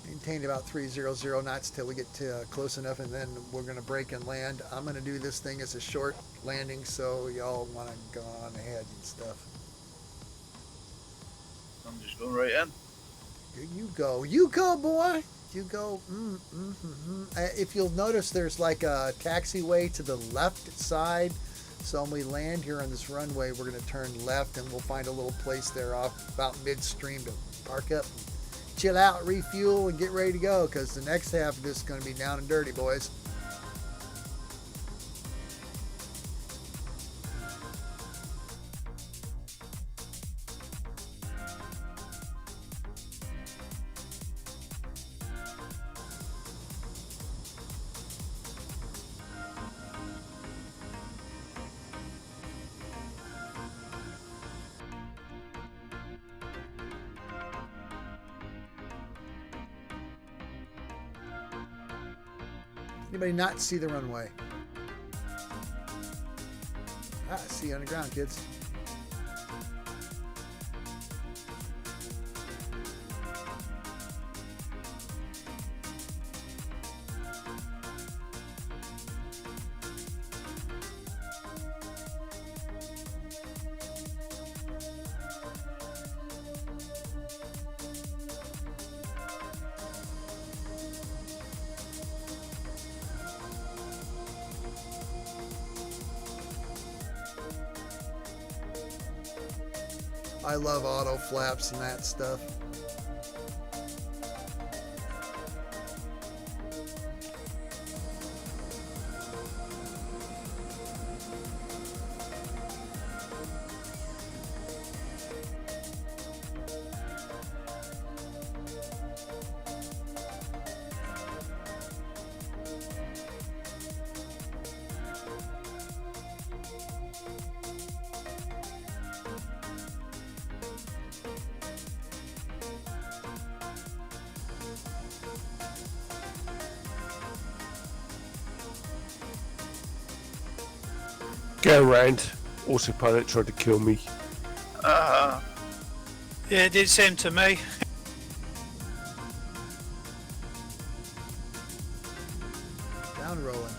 Maintain about 300 knots till we get to close enough, and then we're going to break and land. I'm going to do this thing as a short landing, so y'all want to go on ahead and stuff. I'm just going right in. Here you go. You go, boy. you go, if you'll notice, there's like a taxiway to the left side. So when we land here on this runway, we're going to turn left and we'll find a little place there off about midstream to park up, and chill out, refuel, and get ready to go, because the next half of this is going to be down and dirty, boys. Anybody not see the runway? See you on the ground, kids. I love auto flaps and that stuff. Go around. Autopilot tried to kill me. Yeah, it did seem to me. Down rolling.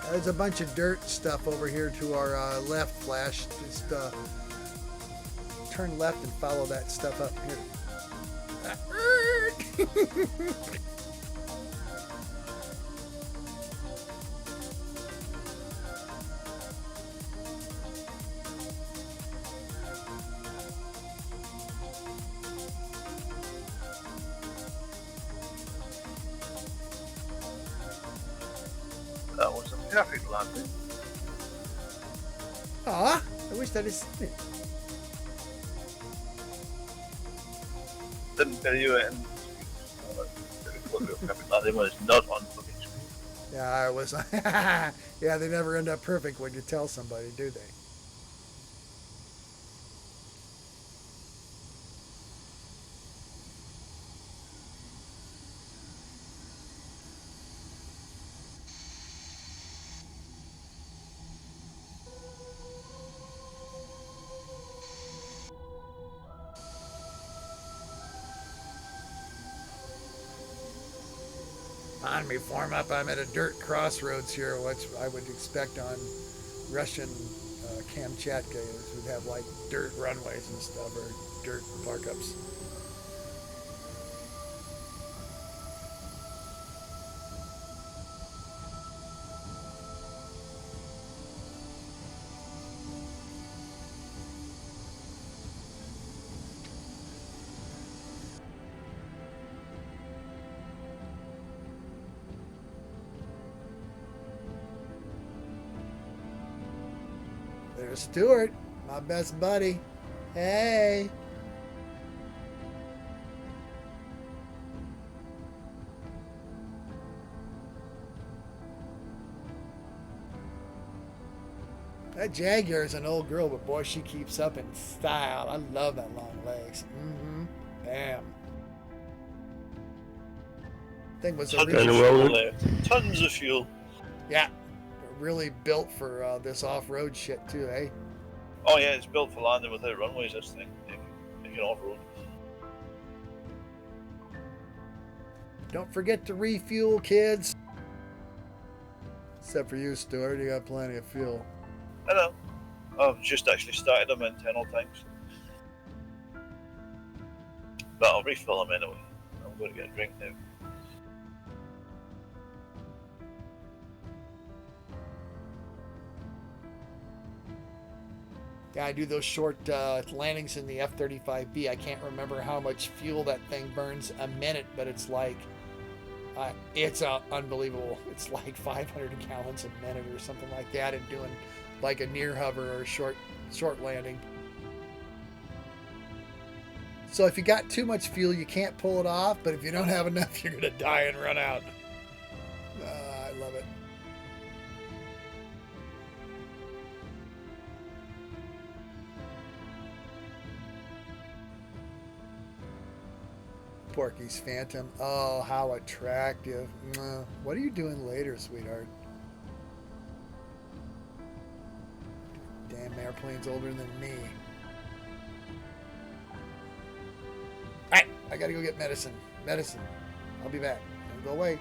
There's a bunch of dirt stuff over here to our left, Flash. Just turn left and follow that stuff up here. That was a perfect landing. Aw, I wish I'd have seen it. Didn't tell you it. Perfect landing was not on fucking screen. Yeah, I was. Yeah, they never end up perfect when you tell somebody, do they? On me, form up. I'm at a dirt crossroads here, which I would expect on Russian Kamchatka. Is would have like dirt runways and stuff, or dirt park-ups. There's Stuart, my best buddy. Hey. That Jaguar is an old girl, but boy, she keeps up in style. I love that long legs. Bam. Thing was Tons of originally, Roland. fuel there. Tons of fuel. yeah, really built for this off-road shit too, eh? Oh yeah, it's built for landing without runways, this thing. It can off-road. Don't forget to refuel, kids. Except for you, Stuart. You got plenty of fuel. I know. I've just actually started them internal tanks. But I'll refill them anyway. I'm going to get a drink now. Yeah, I do those short landings in the F-35B. I can't remember how much fuel that thing burns a minute, but it's like, it's unbelievable. It's like 500 gallons a minute or something like that, and doing like a near hover or a short landing. So if you got too much fuel, you can't pull it off, but if you don't have enough, you're gonna die and run out. I love it. Porky's Phantom. Oh, how attractive. What are you doing later, sweetheart? Damn airplane's older than me. Alright, I gotta go get medicine. I'll be back. Don't go away.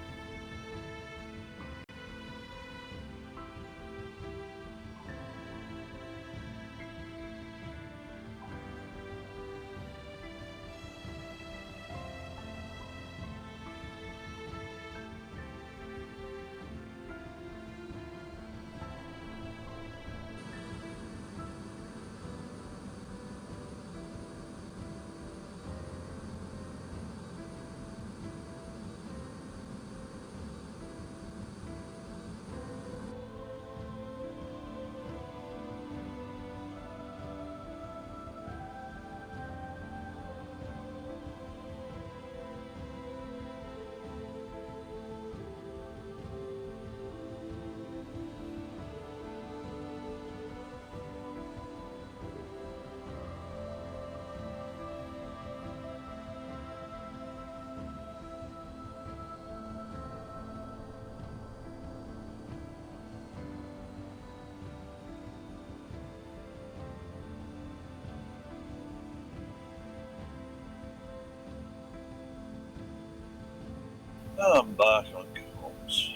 I'm back on comms.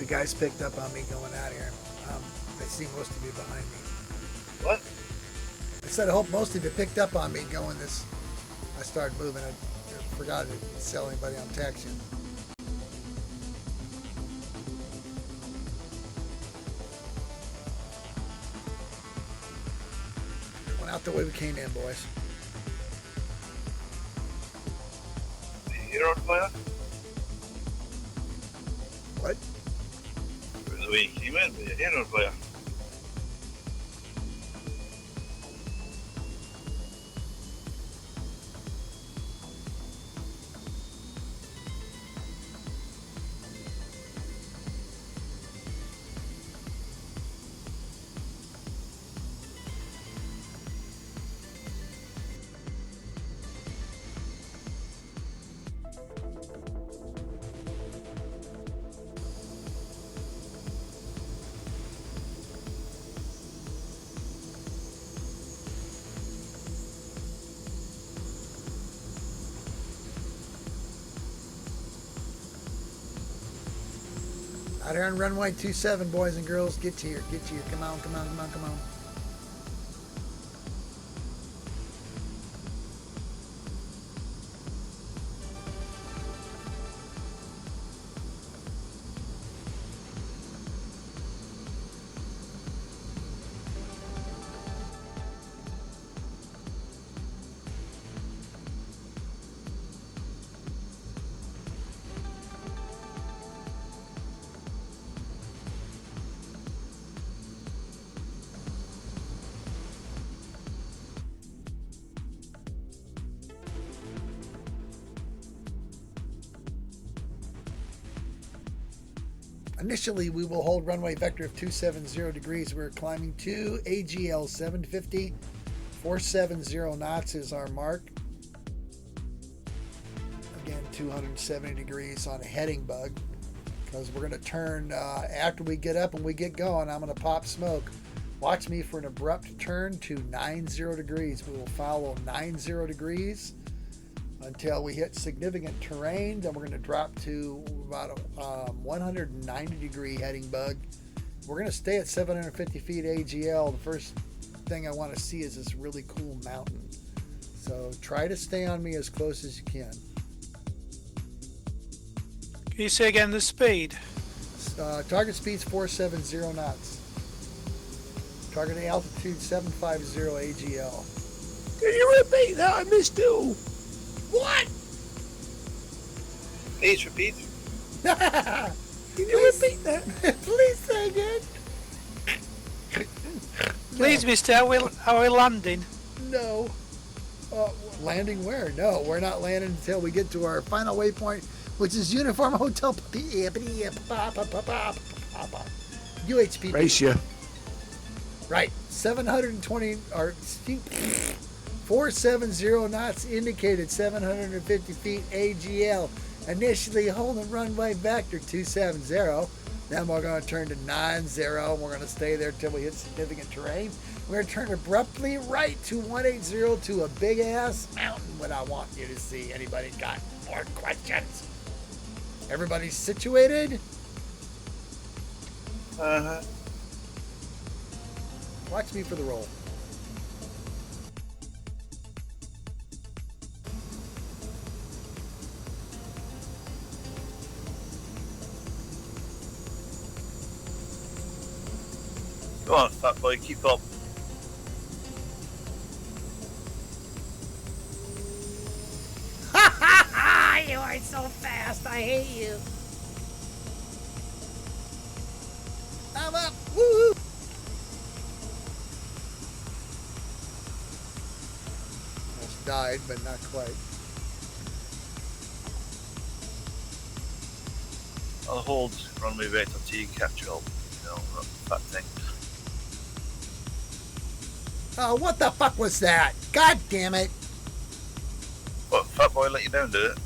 guys picked up on me going out here. I see most of you behind me. What? I said I hope most of you picked up on me going this. I started moving. I forgot to tell anybody I'm taxiing. Went out the way we came in, boys. You're on fire? What? The way you came in, with your hair on fire. Out here on runway 27, boys and girls. Get to here. Get to here. Come on, come on, come on, come on. Initially, we will hold runway vector of 270 degrees. We're climbing to AGL 750. 470 knots is our mark. Again, 270 degrees on a heading bug. Because we're going to turn, after we get up and we get going, I'm going to pop smoke. Watch me for an abrupt turn to 90 degrees. We will follow 90 degrees until we hit significant terrain. Then we're going to drop to about a 190 degree heading bug. We're going to stay at 750 feet AGL. The first thing I want to see is this really cool mountain. So try to stay on me as close as you can. Can you say again the speed? Target speed's 470 knots. Target altitude 750 AGL. Can you repeat that? I missed it all. What? Please repeat. Can you repeat that? Please say again. Please, mister, are we landing? No. Landing where? No, we're not landing until we get to our final waypoint, which is Uniform Hotel UHP. Ratio. Right. 720 or 470 knots indicated 750 feet AGL. Initially holding runway vector 270. Then we're going to turn to 90. We're going to stay there until we hit significant terrain. We're going to turn abruptly right to 180 to a big ass mountain. What I want you to see. Anybody got more questions? Everybody situated? Uh-huh. Watch me for the roll. Go on, fat boy, keep up. You are so fast. I hate you. I'm up. Woo! Almost died, but not quite. I'll hold runway vector T, capture all, that thing. Oh, what the fuck was that? God damn it. What, fat boy let you down, did it?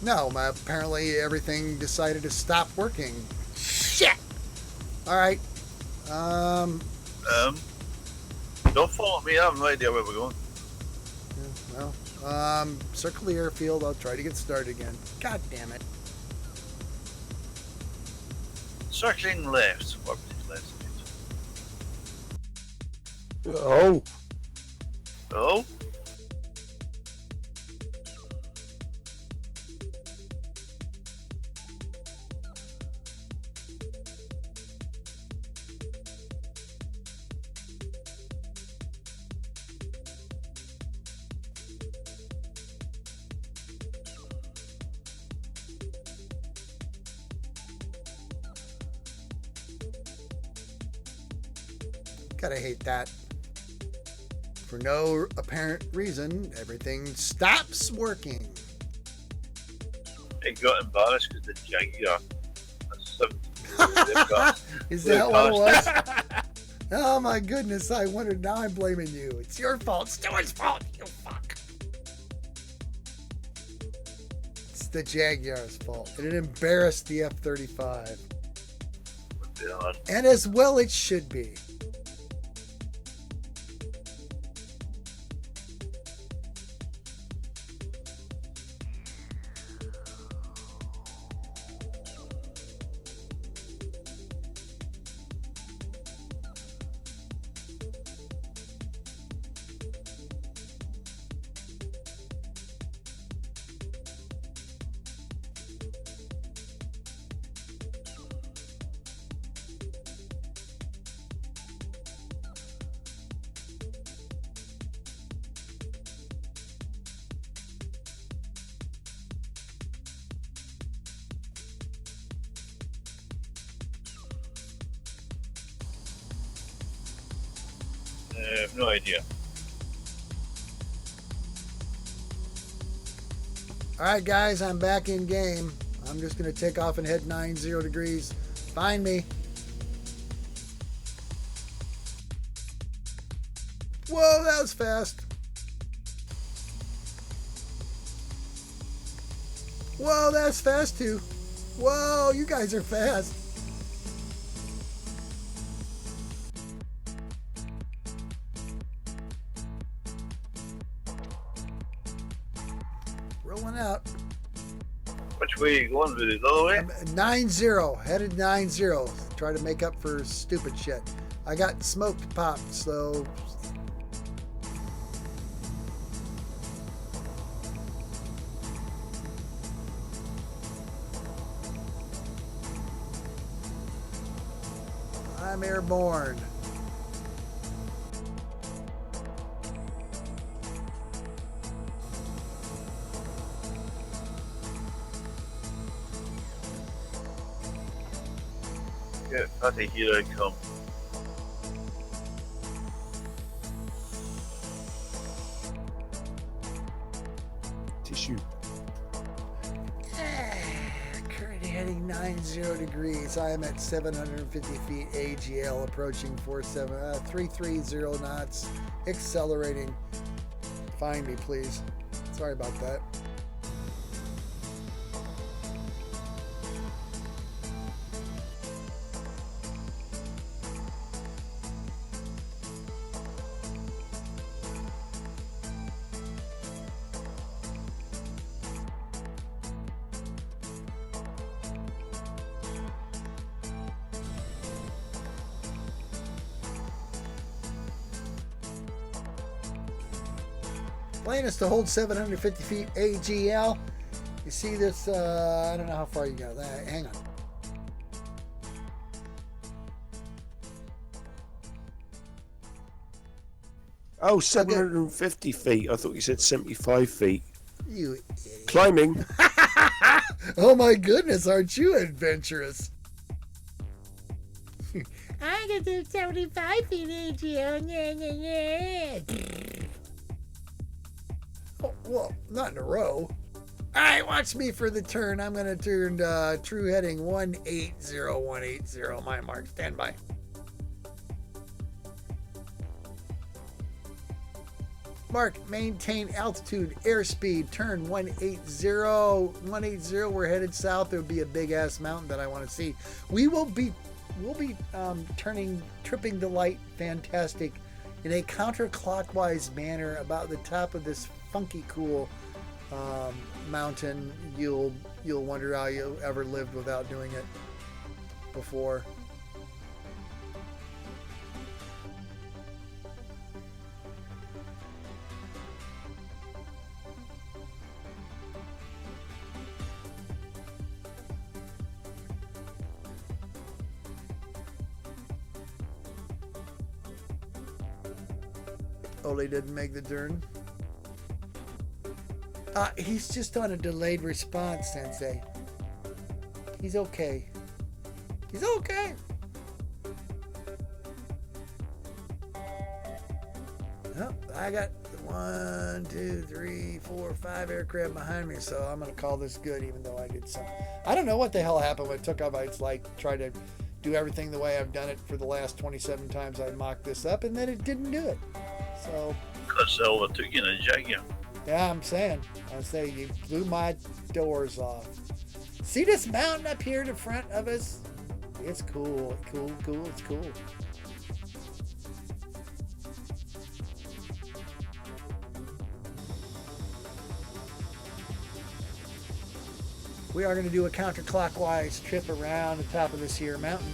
No, apparently everything decided to stop working. Shit! Alright. Don't follow me, I have no idea where we're going. Well, circle the airfield. I'll try to get started again. God damn it. Circling left. What is left? Oh, Oh, Gotta hate that. For no apparent reason, everything stops working. it got embarrassed because the Jaguar. They've got Is that what it was? Oh my goodness, I wondered. Now I'm blaming you. It's your fault. Stuart's fault, you fuck. It's the Jaguar's fault. And it embarrassed the F-35. God. And as well it should be. I have no idea. Alright guys, I'm back in game. I'm just going to take off and head 90 degrees. Find me. Whoa, that was fast. Whoa, that's fast too. Whoa, you guys are fast. Rolling out. Which way are you going, Voodoo? The other way? I'm 90, headed 90. Try to make up for stupid shit. I got smoked popped, so I'm airborne. Yeah, Patty, here I come. tissue. Current heading 90 degrees. I am at 750 feet AGL, approaching 330 knots, accelerating. Find me, please. Sorry about that. Plane is to hold 750 feet AGL. You see this, I don't know how far you got. Hang on. Oh, 750 feet. I thought you said 75 feet. You idiot. Climbing. Oh my goodness, aren't you adventurous? I can do 75 feet AGL. Oh, well, not in a row. Alright, watch me for the turn. I'm going to turn true heading 180. My mark. Stand by. Mark, maintain altitude, airspeed, turn 180. 180, we're headed south. There will be a big ass mountain that I want to see. We'll be tripping the light fantastic in a counterclockwise manner about the top of this funky cool mountain. You'll wonder how you ever lived without doing it. before. Ole didn't make the turn. He's just on a delayed response, Sensei. He's okay. He's okay. Oh, I got 1, 2, 3, 4, 5 aircraft behind me, so I'm gonna call this good, even though I did some. I don't know what the hell happened when it took off. It's like try to do everything the way I've done it for the last 27 times I mocked this up, and then it didn't do it. So. Because Silva took you in a Jaguar. Yeah, I'm saying you blew my doors off. See this mountain up here in front of us? It's cool, it's cool. We are going to do a counterclockwise trip around the top of this here mountain.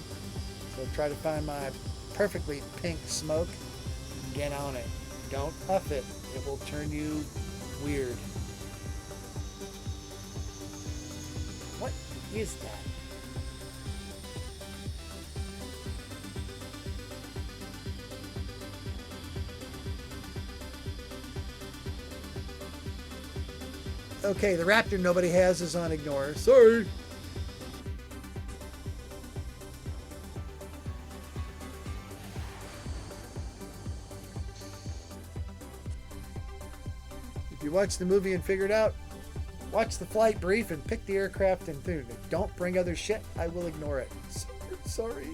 So try to find my perfectly pink smoke and get on it. Don't puff it. It will turn you weird. What is that? Okay, the Raptor nobody has is on ignore. Sorry. If you watch the movie and figure it out, watch the flight brief and pick the aircraft and don't bring other shit. I will ignore it. Sorry.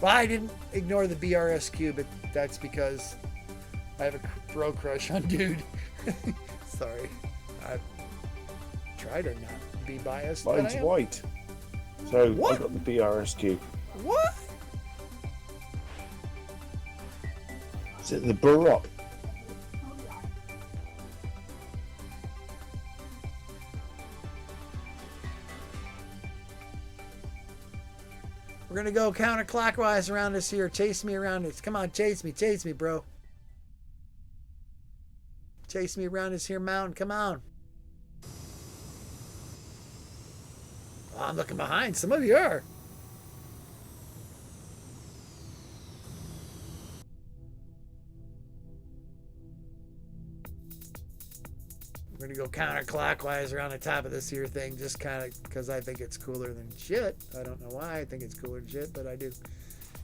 Well, I didn't ignore the BRSQ, but that's because I have a bro crush on dude. Sorry. I try to not be biased. Mine's white. So What? I got the BRSQ. What? Is it the Baroque? We're gonna go counterclockwise around this here. Chase me around this. Come on, chase me, bro. Chase me around this here mountain. Come on. Oh, I'm looking behind. Some of you are. We're gonna go counterclockwise around the top of this here thing, just kind of because I think it's cooler than shit. I don't know why I think it's cooler than shit, but I do.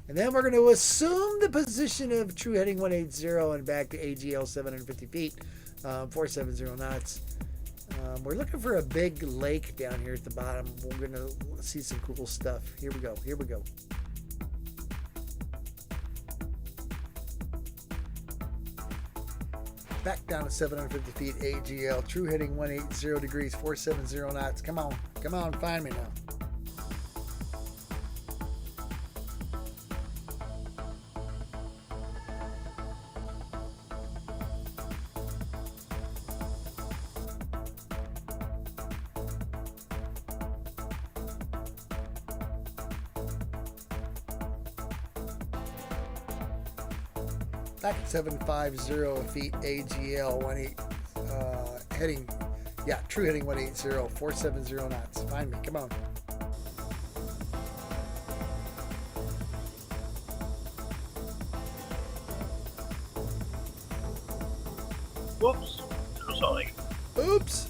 And then we're going to assume the position of true heading 180 and back to AGL 750 feet, 470 knots. We're looking for a big lake down here at the bottom. We're going to see some cool stuff. Here we go. Here we go. Back down to 750 feet AGL. True heading 180 degrees, 470 knots. Come on. Come on. Find me now. Back at 750 feet AGL 18 heading, yeah, true heading 180, 470 knots. Find me, come on. Whoops. Supersonic. Oops.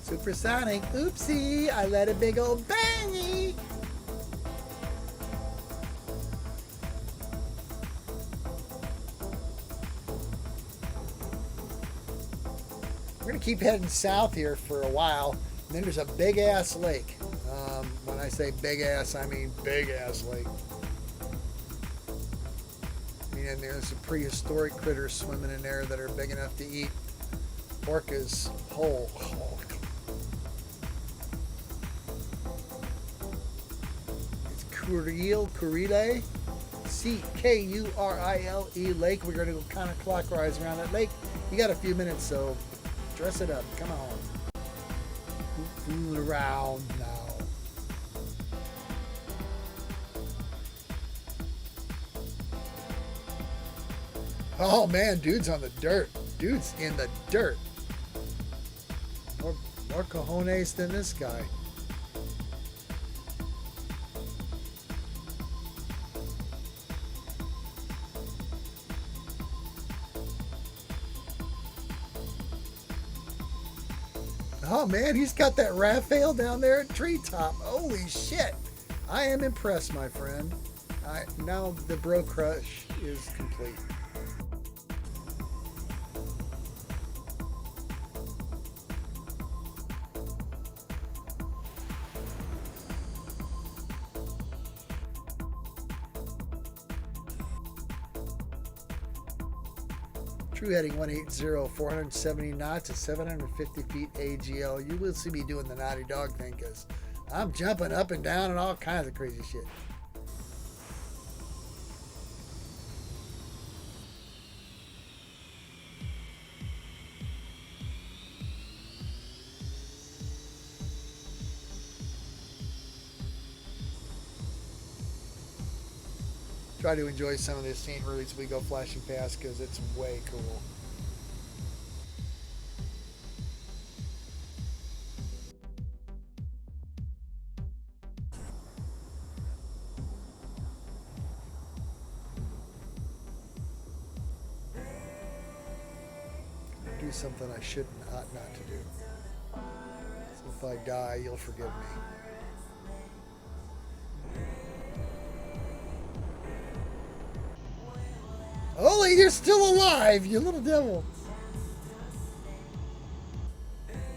Supersonic. Oopsie. I let a big old bangy. We're going to keep heading south here for a while. And then there's a big ass lake. When I say big ass, I mean big ass lake. And there's some prehistoric critters swimming in there that are big enough to eat orcas whole. It's Kurile, C-K-U-R-I-L-E lake. We're going to go counterclockwise around that lake. You got a few minutes, so dress it up. Come on. Fool around now. Oh man, dude's on the dirt. Dude's in the dirt. More cojones than this guy. Oh man, he's got that Raphael down there at treetop. Holy shit. I am impressed, my friend. Now the bro crush is complete. True heading 180, 470 knots at 750 feet AGL. You will see me doing the naughty dog thing because I'm jumping up and down and all kinds of crazy shit. Try to enjoy some of the scene routes we go flashing past because it's way cool. Do something I ought not to do. So if I die, you'll forgive me. Ollie, you're still alive, you little devil.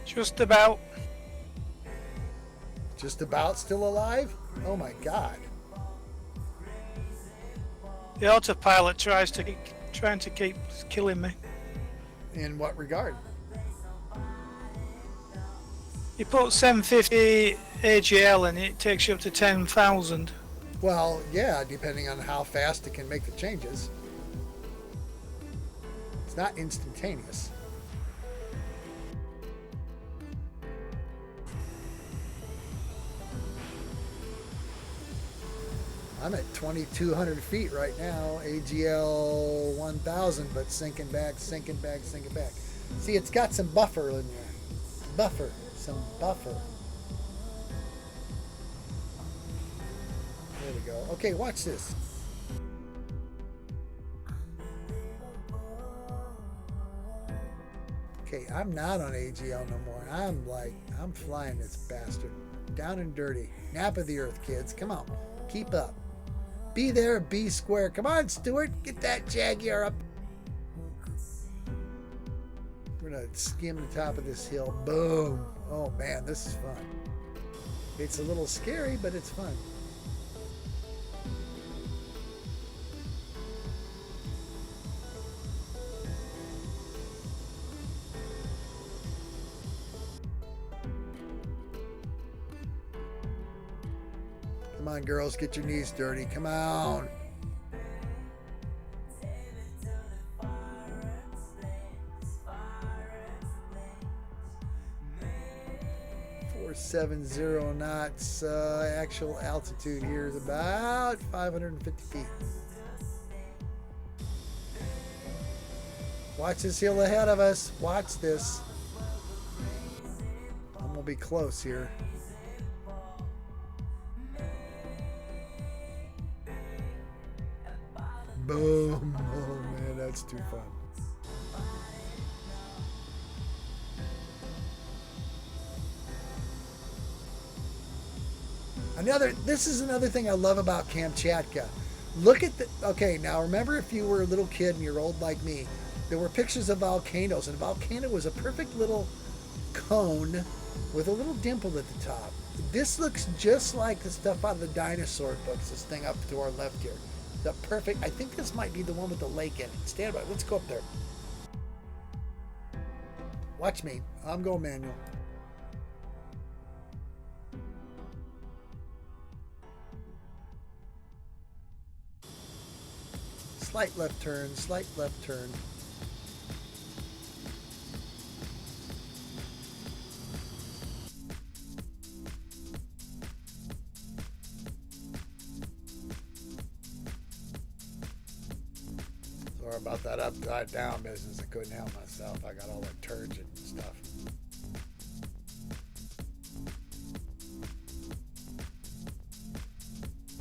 Just about. Just about still alive? Oh my god. The autopilot trying to keep killing me. In what regard? You put 750 AGL and it takes you up to 10,000. Well, yeah, depending on how fast it can make the changes. It's not instantaneous. I'm at 2,200 feet right now, AGL 1,000, but sinking back, sinking back, sinking back. See, it's got some buffer in there. Some buffer. There we go. Okay, watch this. Okay, I'm not on AGL no more. I'm flying this bastard. Down and dirty. Nap of the earth, kids. Come on. Keep up. Be there, be square. Come on, Stuart. Get that Jaguar up. We're going to skim the top of this hill. Boom. Oh, man, this is fun. It's a little scary, but it's fun. Come on, girls, get your knees dirty. Come on. .470 knots. Actual altitude here is about 550 feet. Watch this hill ahead of us. Watch this. I'm going to be close here. Boom. Oh man, that's too fun. This is another thing I love about Kamchatka. Look at the, okay, now remember if you were a little kid and you're old like me, there were pictures of volcanoes, and a volcano was a perfect little cone with a little dimple at the top. This looks just like the stuff out of the dinosaur books, this thing up to our left here. The perfect, I think this might be the one with the lake in it. Stand by, let's go up there. Watch me, I'm going manual. Slight left turn, slight left turn. Sorry about that upside down business. I couldn't help myself. I got all that turgid stuff.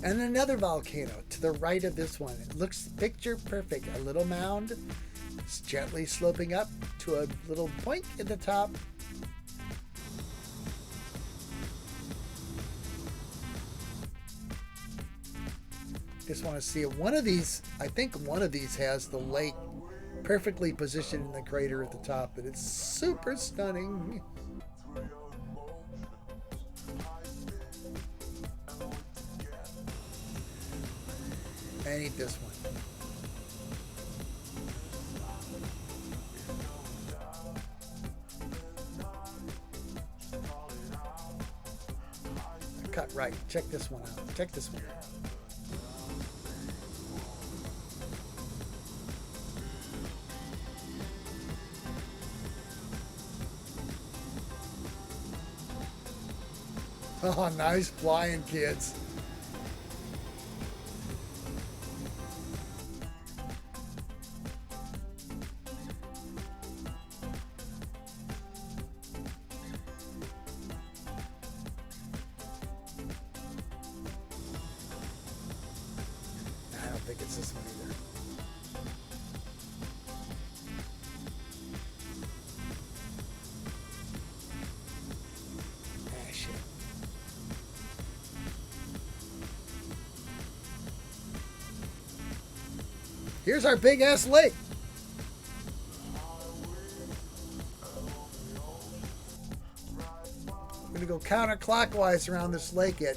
And another volcano to the right of this one. It looks picture perfect. A little mound. It's gently sloping up to a little point at the top. Just want to see it. One of these, I think one of these has the lake perfectly positioned in the crater at the top, but it's super stunning. I need this one. Cut right. Check this one out. Check this one out. Oh, nice flying, kids. I don't think it's this one either. Ah, shit. Here's our big ass lake. We're gonna go counterclockwise around this lake at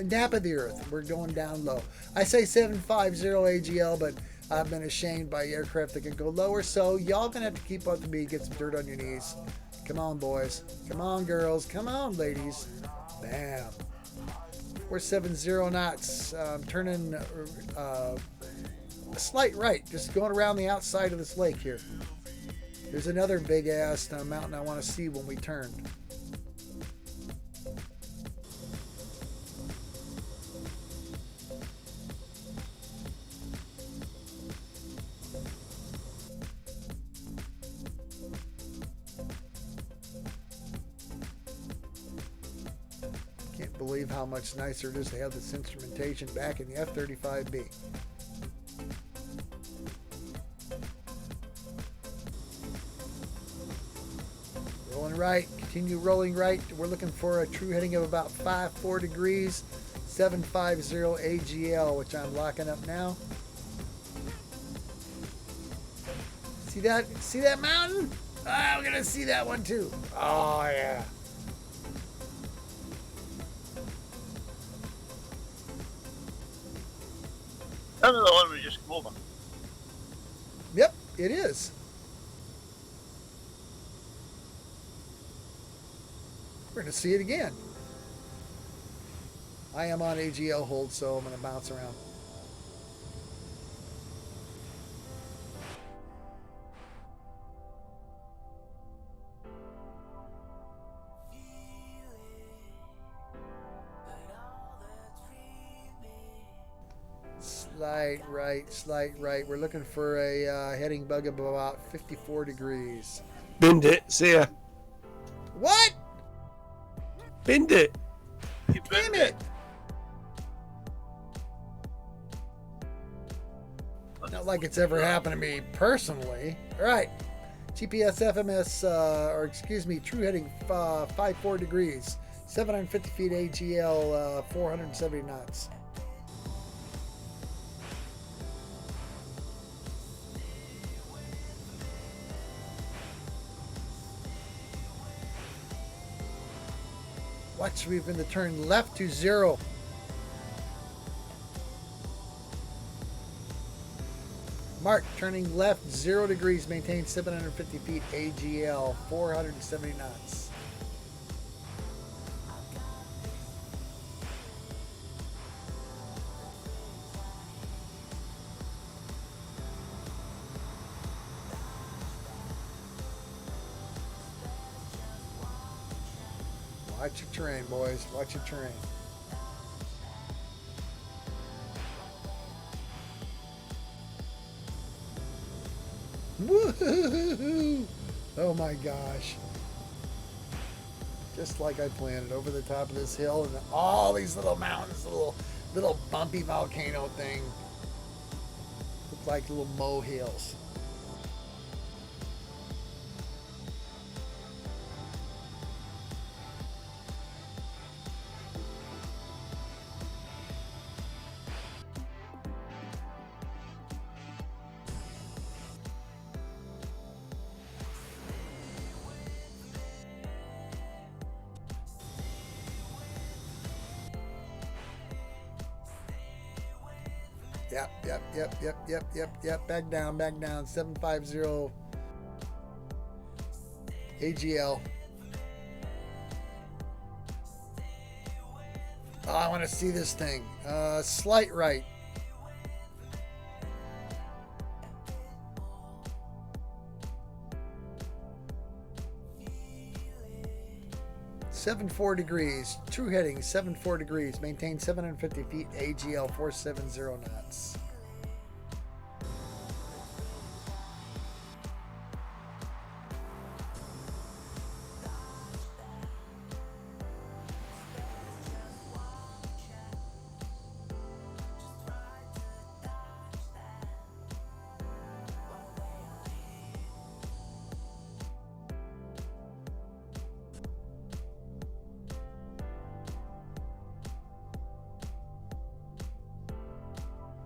nap of the earth. We're going down low. I say 750 AGL, but I've been ashamed by aircraft that can go lower, so y'all gonna have to keep up with me, get some dirt on your knees. Come on, boys. Come on, girls. Come on, ladies. Bam. We're 70 knots. Turning a slight right, just going around the outside of this lake here. There's another big ass mountain I want to see when we turn. Can't believe how much nicer it is to have this instrumentation back in the F-35B. Rolling right, continue rolling right. We're looking for a true heading of about 54 degrees, 750 AGL, which I'm locking up now. See that? See that mountain? Ah, we're gonna see that one too. Oh yeah. Another one we just come over. Yep, it is. We're going to see it again. I am on AGL hold, so I'm going to bounce around. Slight right. We're looking for a heading bug of about 54 degrees. Binned it. See ya. What? Binned it. You Damn binned it! Not like it's ever happened to me personally. All right. GPS FMS, or excuse me, true heading 54 degrees, 750 feet AGL, 470 knots. Watch, we've been to turn left to 0. Mark, turning left 0 degrees, maintain 750 feet AGL, 470 knots. Watch your terrain, boys. Watch your terrain. Oh my gosh. Just like I planned it, over the top of this hill and all these little mountains, little bumpy volcano thing. Look like little molehills. Yep. Back down. 750 AGL. Oh, I want to see this thing. Slight right. .74 degrees. True heading 74 degrees. Maintain 750 feet. AGL 470 knots.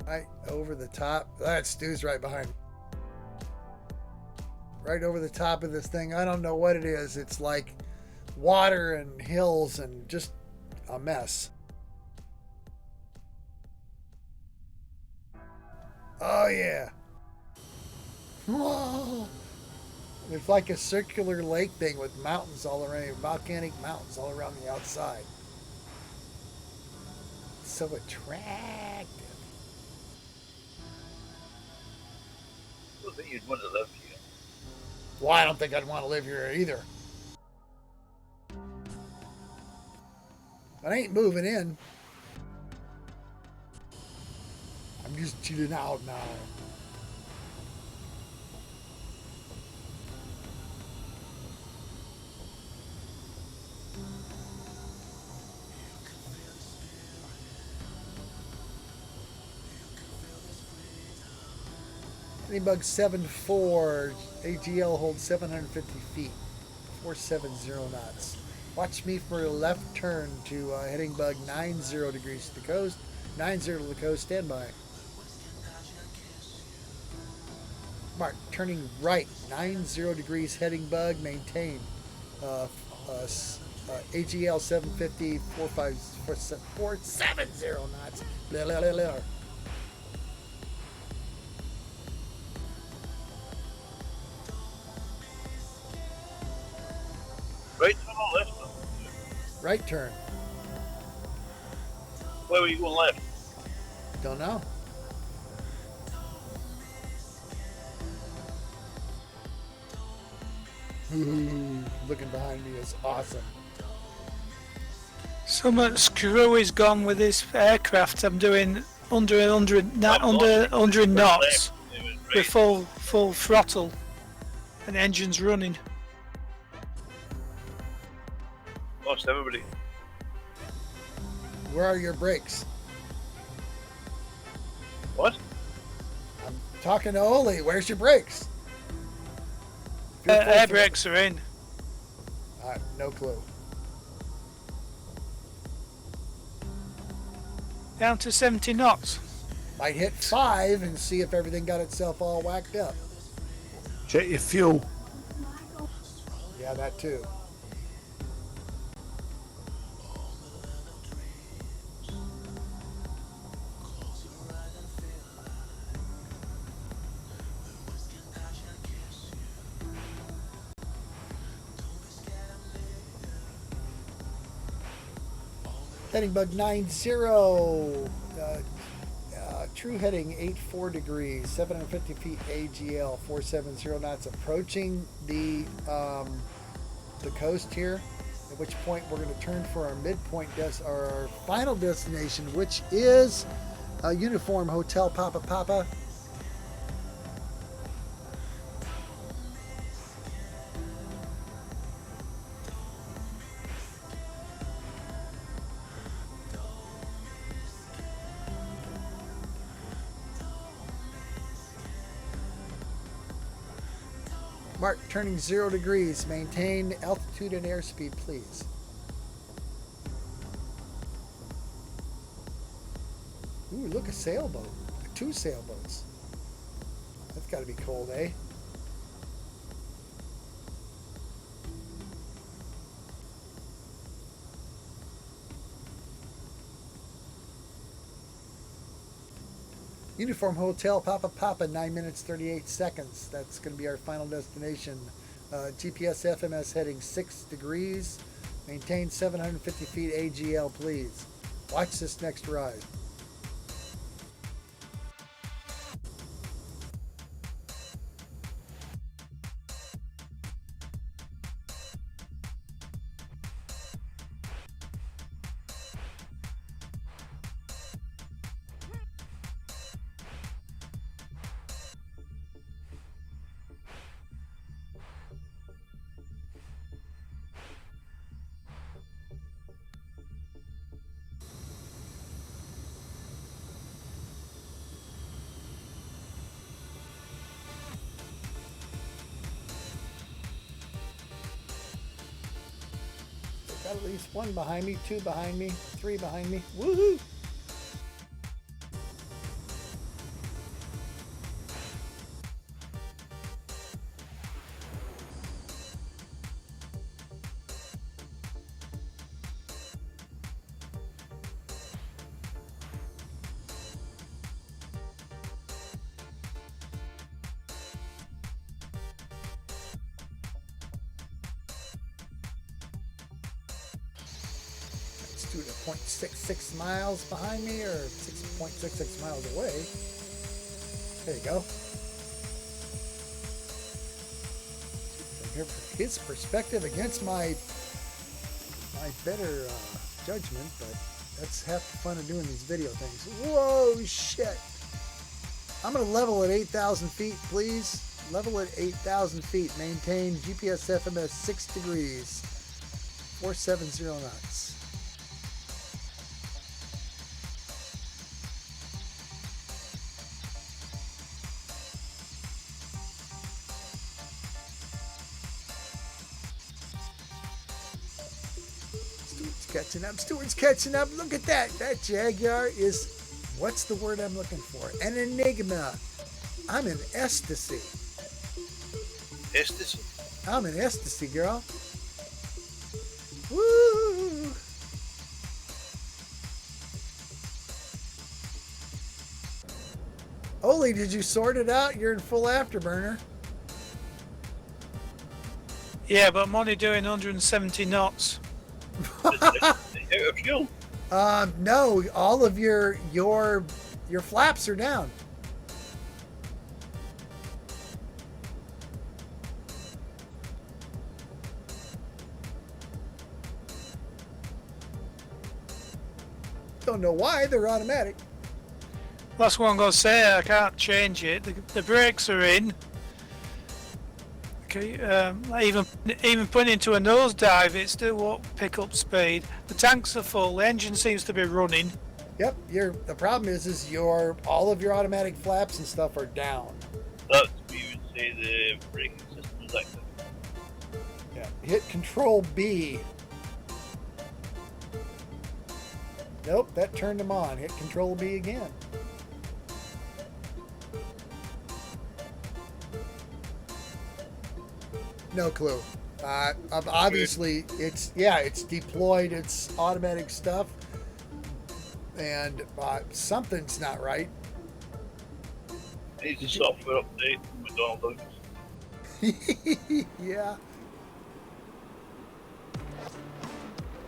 Right over the top. That Stu's right behind me. Right over the top of this thing. I don't know what it is. It's like water and hills and just a mess. Oh yeah. Whoa. It's like a circular lake thing with mountains all around, volcanic mountains all around the outside. It's so attractive. I don't think you'd want to live here. Well, I don't think I'd want to live here either. I ain't moving in. I'm just chilling out now. Bug 7.4, AGL holds 750 feet, 470 knots. Watch me for a left turn to heading bug 90 degrees to the coast, 90 to the coast, stand by. Mark, turning right, 90 degrees heading bug, maintain. AGL 750, 470 knots. Blah, blah, blah, blah. Right turn or left turn? Right turn. Where were you going left? Don't know. Ooh, looking behind me is awesome. So much screw is gone with this aircraft. I'm doing under 100 knots with full throttle and engines running. Lost everybody. Where are your brakes? What? I'm talking to Oli. Where's your brakes? Air brakes are in. No clue. Down to 70 knots. Might hit 5 and see if everything got itself all whacked up. Check your fuel. Yeah, that too. Heading bug 90, true heading 84 degrees, 750 feet AGL, 470 knots, approaching the coast here, at which point we're going to turn for our midpoint, our final destination, which is Uniform Hotel Papa Papa. Mark, turning 0 degrees. Maintain altitude and airspeed, please. Ooh, look, a sailboat. 2 sailboats. That's got to be cold, eh? Uniform Hotel Papa Papa, 9 minutes 38 seconds. That's going to be our final destination. GPS FMS heading 6 degrees. Maintain 750 feet AGL, please. Watch this next ride. Got at least 1 behind me, 2 behind me, 3 behind me. Woohoo! To 0.66 miles behind me, or 6.66 miles away. There you go. His perspective against my better judgment, but that's half the fun of doing these video things. Whoa, shit! I'm gonna level at 8,000 feet, please. Level at 8,000 feet. Maintain GPS FMS 6 degrees. 470 knots. Catching up. Stewart's catching up. Look at that. That Jaguar is, what's the word I'm looking for? An enigma. I'm in ecstasy. Ecstasy? I'm in ecstasy, girl. Woo! Oli, did you sort it out? You're in full afterburner. Yeah, but I'm only doing 170 knots. Out of fuel? No, all of your flaps are down. Don't know why, they're automatic. That's what I'm going to say. I can't change it. The brakes are in. Okay, even putting into a nosedive, it still won't pick up speed. The tanks are full. The engine seems to be running. Yep, the problem is all of your automatic flaps and stuff are down. That's we would say the braking system is active. Yeah. Hit Control B. Nope, that turned them on. Hit Control B again. No clue. Obviously, it's deployed. It's automatic stuff, and something's not right. Needs a software update with Donald Douglas. Yeah.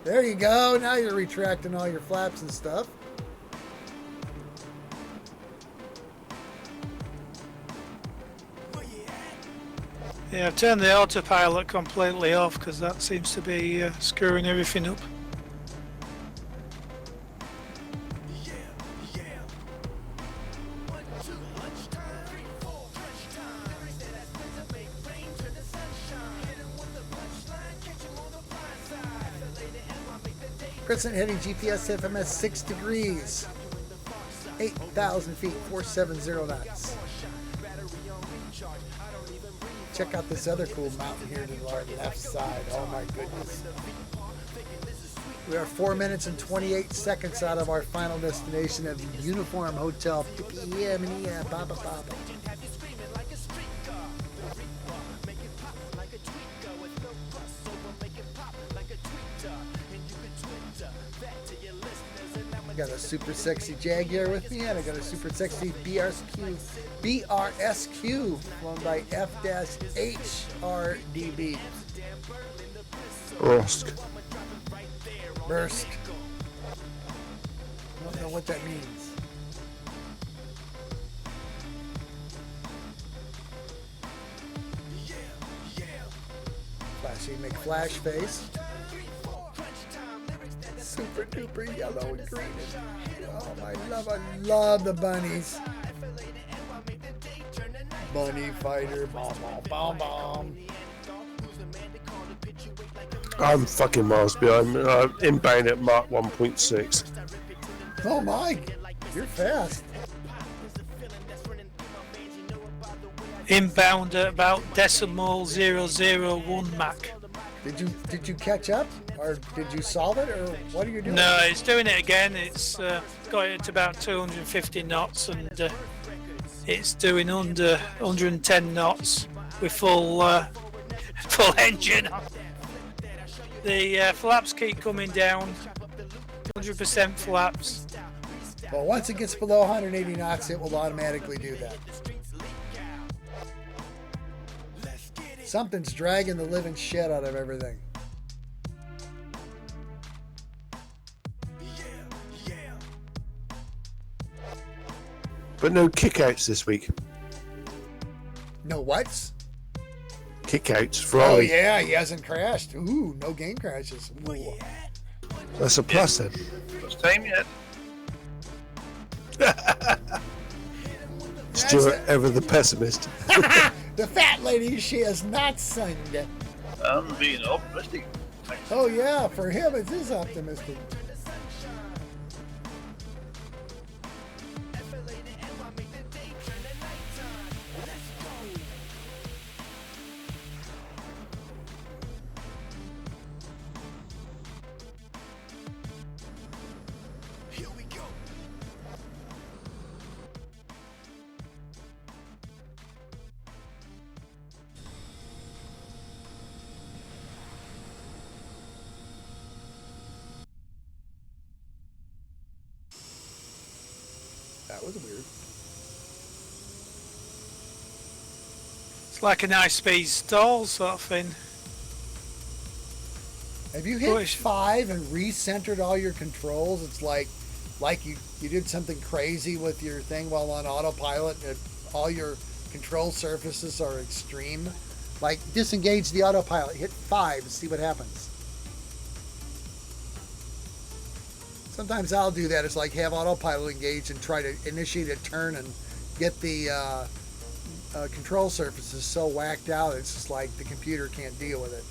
There you go. Now you're retracting all your flaps and stuff. Yeah, I've turned the autopilot completely off because that seems to be screwing everything up. Crescent heading GPS FMS 6 degrees. 8,000 feet, 470 knots. check out this other cool mountain here to our left side. Oh my goodness. We are 4 minutes and 28 seconds out of our final destination of the Uniform Hotel. Baba Baba. I got a super sexy Jaguar with me, and I got a super sexy BRSQ flown by F-HRDB. Rosk. Burst. I don't know what that means. Flashy McFlash face. Super duper yellow and green. Oh my love, I love the bunnies. Bunny fighter, bomb, bomb, bomb, bomb. I'm fucking miles behind. Inbound at Mach 1.6. Oh my, you're fast. Inbound at about decimal 001 Mach. Did you catch up, or did you solve it, or what are you doing? No, it's doing it again. It's got it to about 250 knots, and it's doing under 110 knots with full engine on. The flaps keep coming down. 100% flaps. Well, once it gets below 180 knots, it will automatically do that. Something's dragging the living shit out of everything. But no kickouts this week. No what's? Kickouts for Oh Ollie. yeah, he hasn't crashed. Ooh, no game crashes. Ooh. That's a plus then. First time yet. Stuart, ever the pessimist. The fat lady, she has not sung. I'm being optimistic. Oh yeah, for him it is optimistic. That was weird. It's like an high-speed stall sort of thing. Have you hit Push. 5 and recentered all your controls? It's like you did something crazy with your thing while on autopilot and all your control surfaces are extreme. Like disengage the autopilot, hit 5 and see what happens. Sometimes I'll do that. It's like have autopilot engaged and try to initiate a turn and get the control surfaces so whacked out it's just like the computer can't deal with it.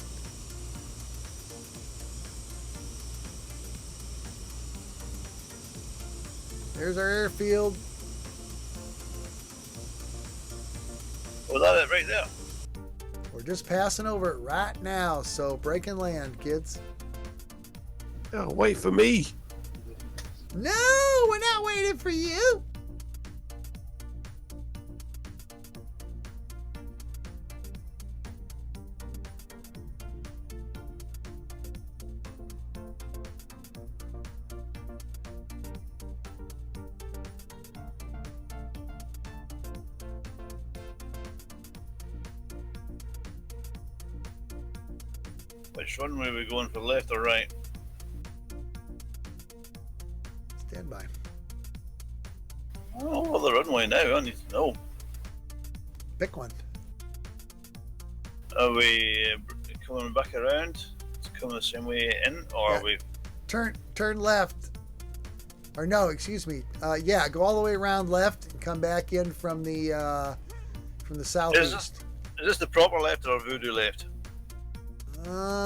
There's our airfield. Was that it right there? We're just passing over it right now, so break and land, kids. Oh, wait for me. No, we're not waiting for you. Which runway are we going for, left or right? Stand by. I don't know the runway now, I need to know. Pick one. Are we coming back around? It's coming the same way in, or Yeah. are we... Turn left. Or no, excuse me. Yeah, go all the way around left and come back in from the southeast. Is this the proper left or voodoo left?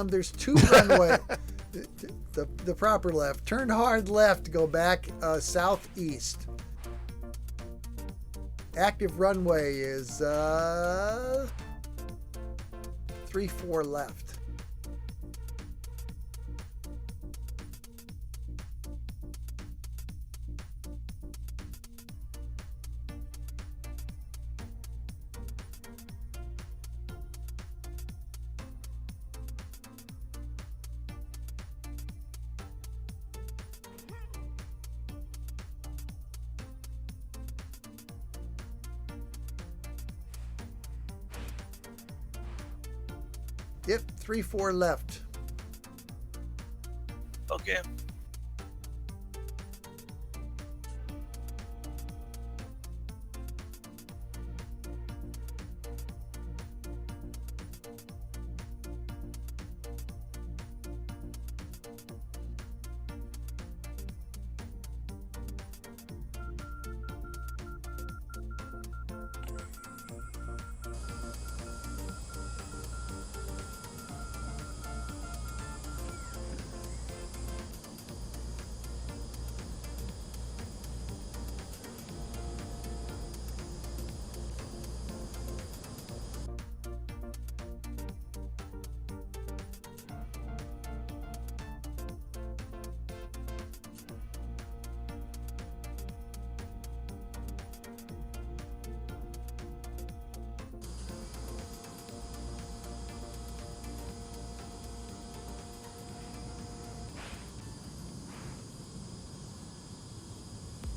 There's two runway. the proper left. Turn hard left to go back southeast. Active runway is 34 left. Yep, 3-4 left. Okay.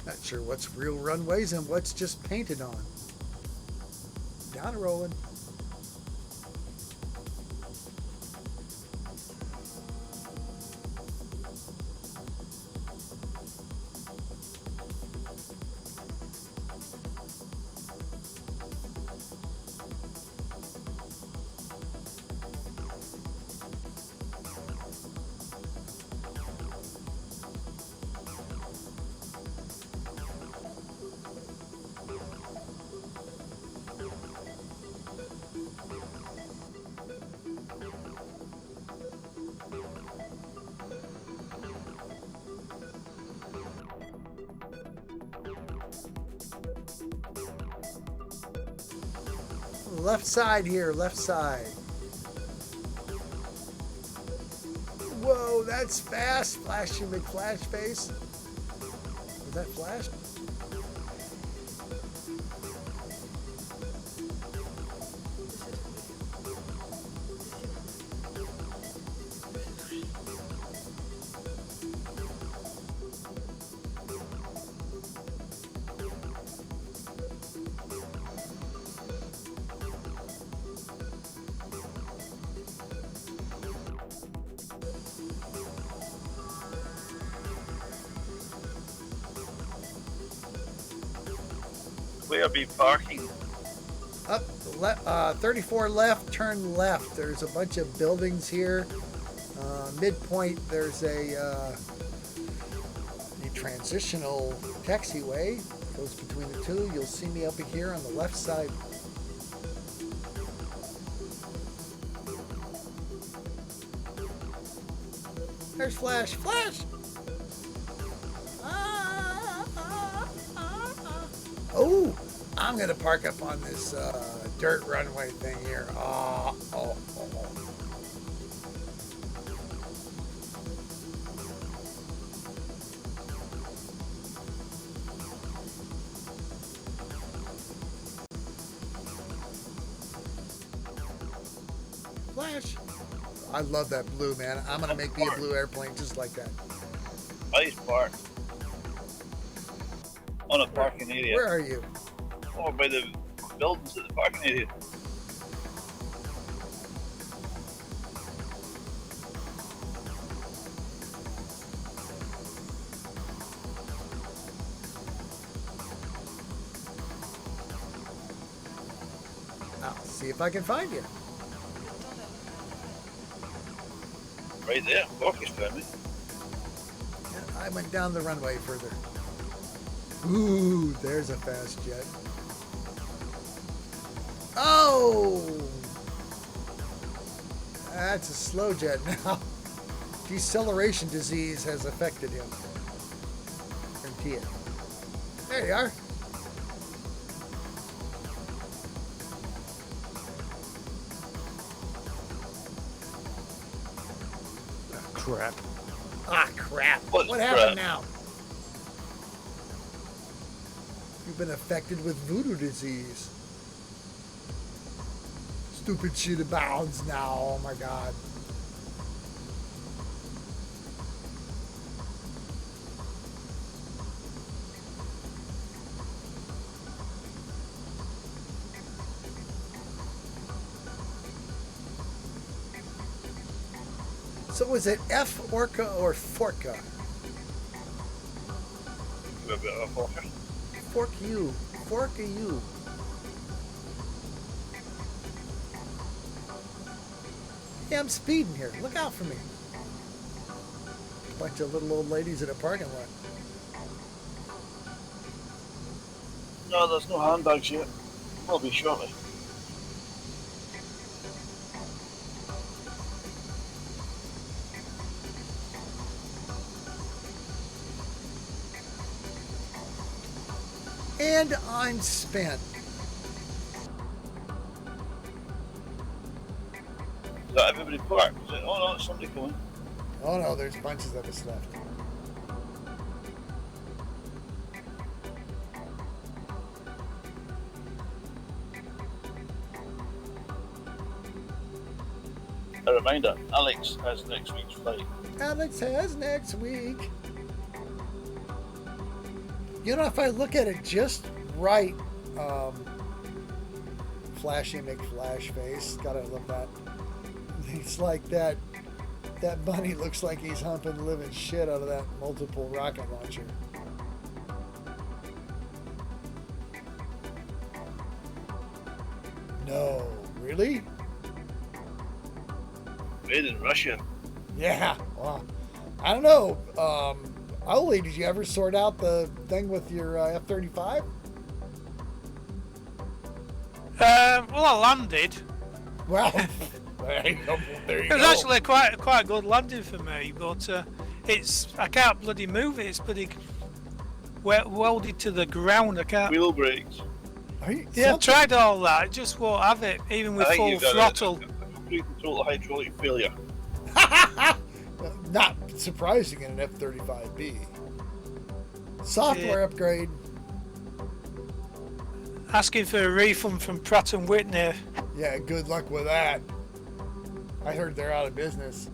Not sure what's real runways and what's just painted on. Down rolling. Left side here, left side. Whoa, that's fast. Flashy McFlash face. Was that flash? Where be parking? Up, 34 left, turn left. There's a bunch of buildings here. Midpoint, there's a transitional taxiway. Goes between the two. You'll see me up here on the left side. There's Flash. Flash! Oh, I'm going to park up on this dirt runway thing here. Oh. Flash. I love that blue, man. I'm going to make me a blue airplane just like that. Nice park. On a parking area. Where are you? Over by the buildings at the parking area. I'll see if I can find you. Right there. Walkie's found me. I went down the runway further. Ooh, there's a fast jet. Oh! That's a slow jet now. Deceleration disease has affected him. Guarantee it. There you are. crap. Ah, crap. What's What happened crap? now? You've been affected with voodoo disease. Stupid shit abounds now. Oh my god. So was it F Orca or Forca? A bit of a fucker. Fork you. Forca you. Yeah, I'm speeding here. Look out for me. Bunch of little old ladies in a parking lot. No, there's no handbags yet. Will be shortly. And I'm spent. Is that everybody parked? Is it? Oh no, it's somebody coming. Oh no, there's bunches of us left. A reminder, Alex has next week's flight. Alex has next week. You know, if I look at it just right, Flashy McFlash face, gotta love that. It's like that bunny looks like he's humping the living shit out of that multiple rocket launcher. No, really? Made in Russia. Yeah, well, I don't know. Oli, did you ever sort out the thing with your F-35? Well, I landed. Well, there you go. It was actually quite a good landing for me, but I can't bloody move it. It's bloody welded to the ground. I can't. Wheel brakes. Are you, Yeah, I've tried all that. It just won't have it, even with I think full you've got throttle. a complete and total hydraulic failure. Not surprising in an F-35B. Software upgrade. Asking for a refund from Pratt and Whitney. Yeah, good luck with that. I heard they're out of business.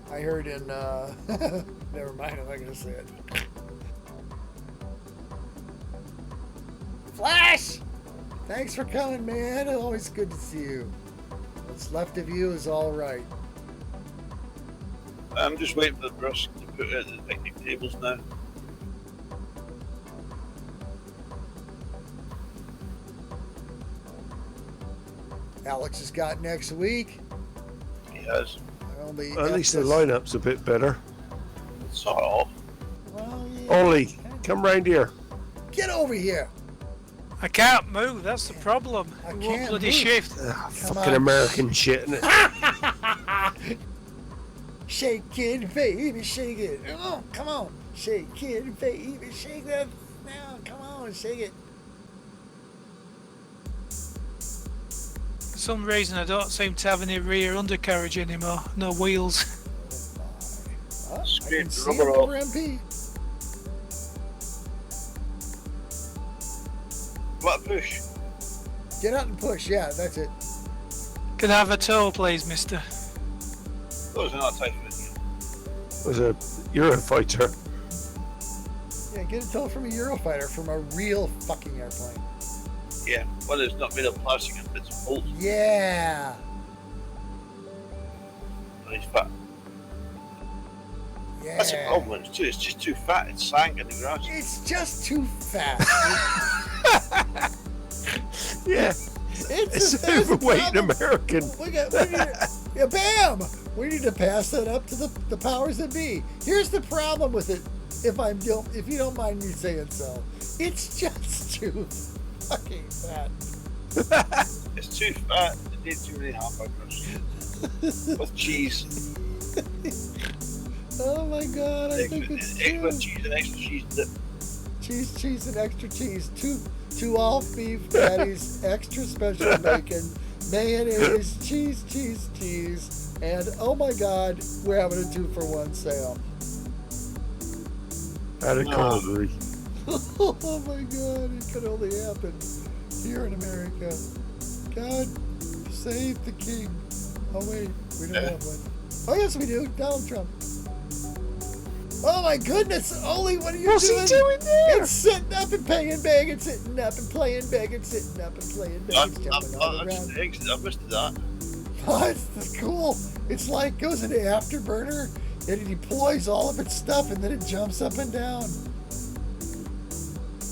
I heard in, never mind, I'm not going to say it. Flash! Thanks for coming, man. Always good to see you. What's left of you is all right. I'm just waiting for the brush to put out the picnic tables now. Alex has got next week. He has. At least the lineup's a bit better. Sort of. Well, yeah. Ollie, come round here. Get over here. I can't move. That's the problem. I It won't can't bloody move. shift. Fucking on. American shit, innit? Shake it, baby, shake it. Oh, come on. Shake it, baby, shake that. Now, come on, shake it. For some reason, I don't seem to have any rear undercarriage anymore. No wheels. Oh, I Scrape can the see rubber it off. for MP. What a push. Get out and push. Yeah, that's it. Can I have a tow, please, mister? Those are not type of it. Was a Eurofighter. Yeah, get a tow from a Eurofighter, from a real fucking airplane. Yeah, one that's not made of plastic and bits of bolts. Yeah. And he's fat. Yeah. That's a problem. It's just too fat. It's sank in the grass. It's just too fast. Yeah. It's It's overweight and American. Yeah, bam! We need to pass that up to the powers that be. Here's the problem with it, if you don't mind me saying so. It's just too fucking fat. It's too fat. It needs too many hamburgers. With cheese. Oh my god, I think it's Extra too. cheese and extra cheese dip. Cheese, and extra cheese. Two all beef patties, extra special bacon, mayonnaise, cheese. And oh my God, we're having a 2-for-1 sale. Out of Calgary. Oh my God, it could only happen here in America. God, save the king. Oh wait, we don't have one. Oh yes, we do. Donald Trump. Oh my goodness, Ollie, what are you What's doing? he doing there? It's sitting up and playing bag and sitting up and playing bag and sitting up and playing bag. It's jumping all I around. just exited. I missed that. Oh, it's cool. It's like goes into afterburner and it deploys all of its stuff and then it jumps up and down.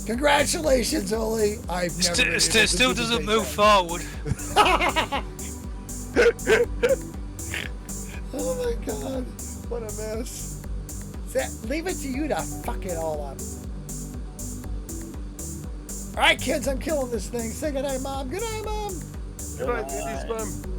Congratulations, Oli. I've never been able to Still do doesn't the move daytime. forward. Oh my God, what a mess. Leave it to you to fuck it all up. All right, kids, I'm killing this thing. Say goodnight, Mom. Good night, Mom. Good night, ladies, man.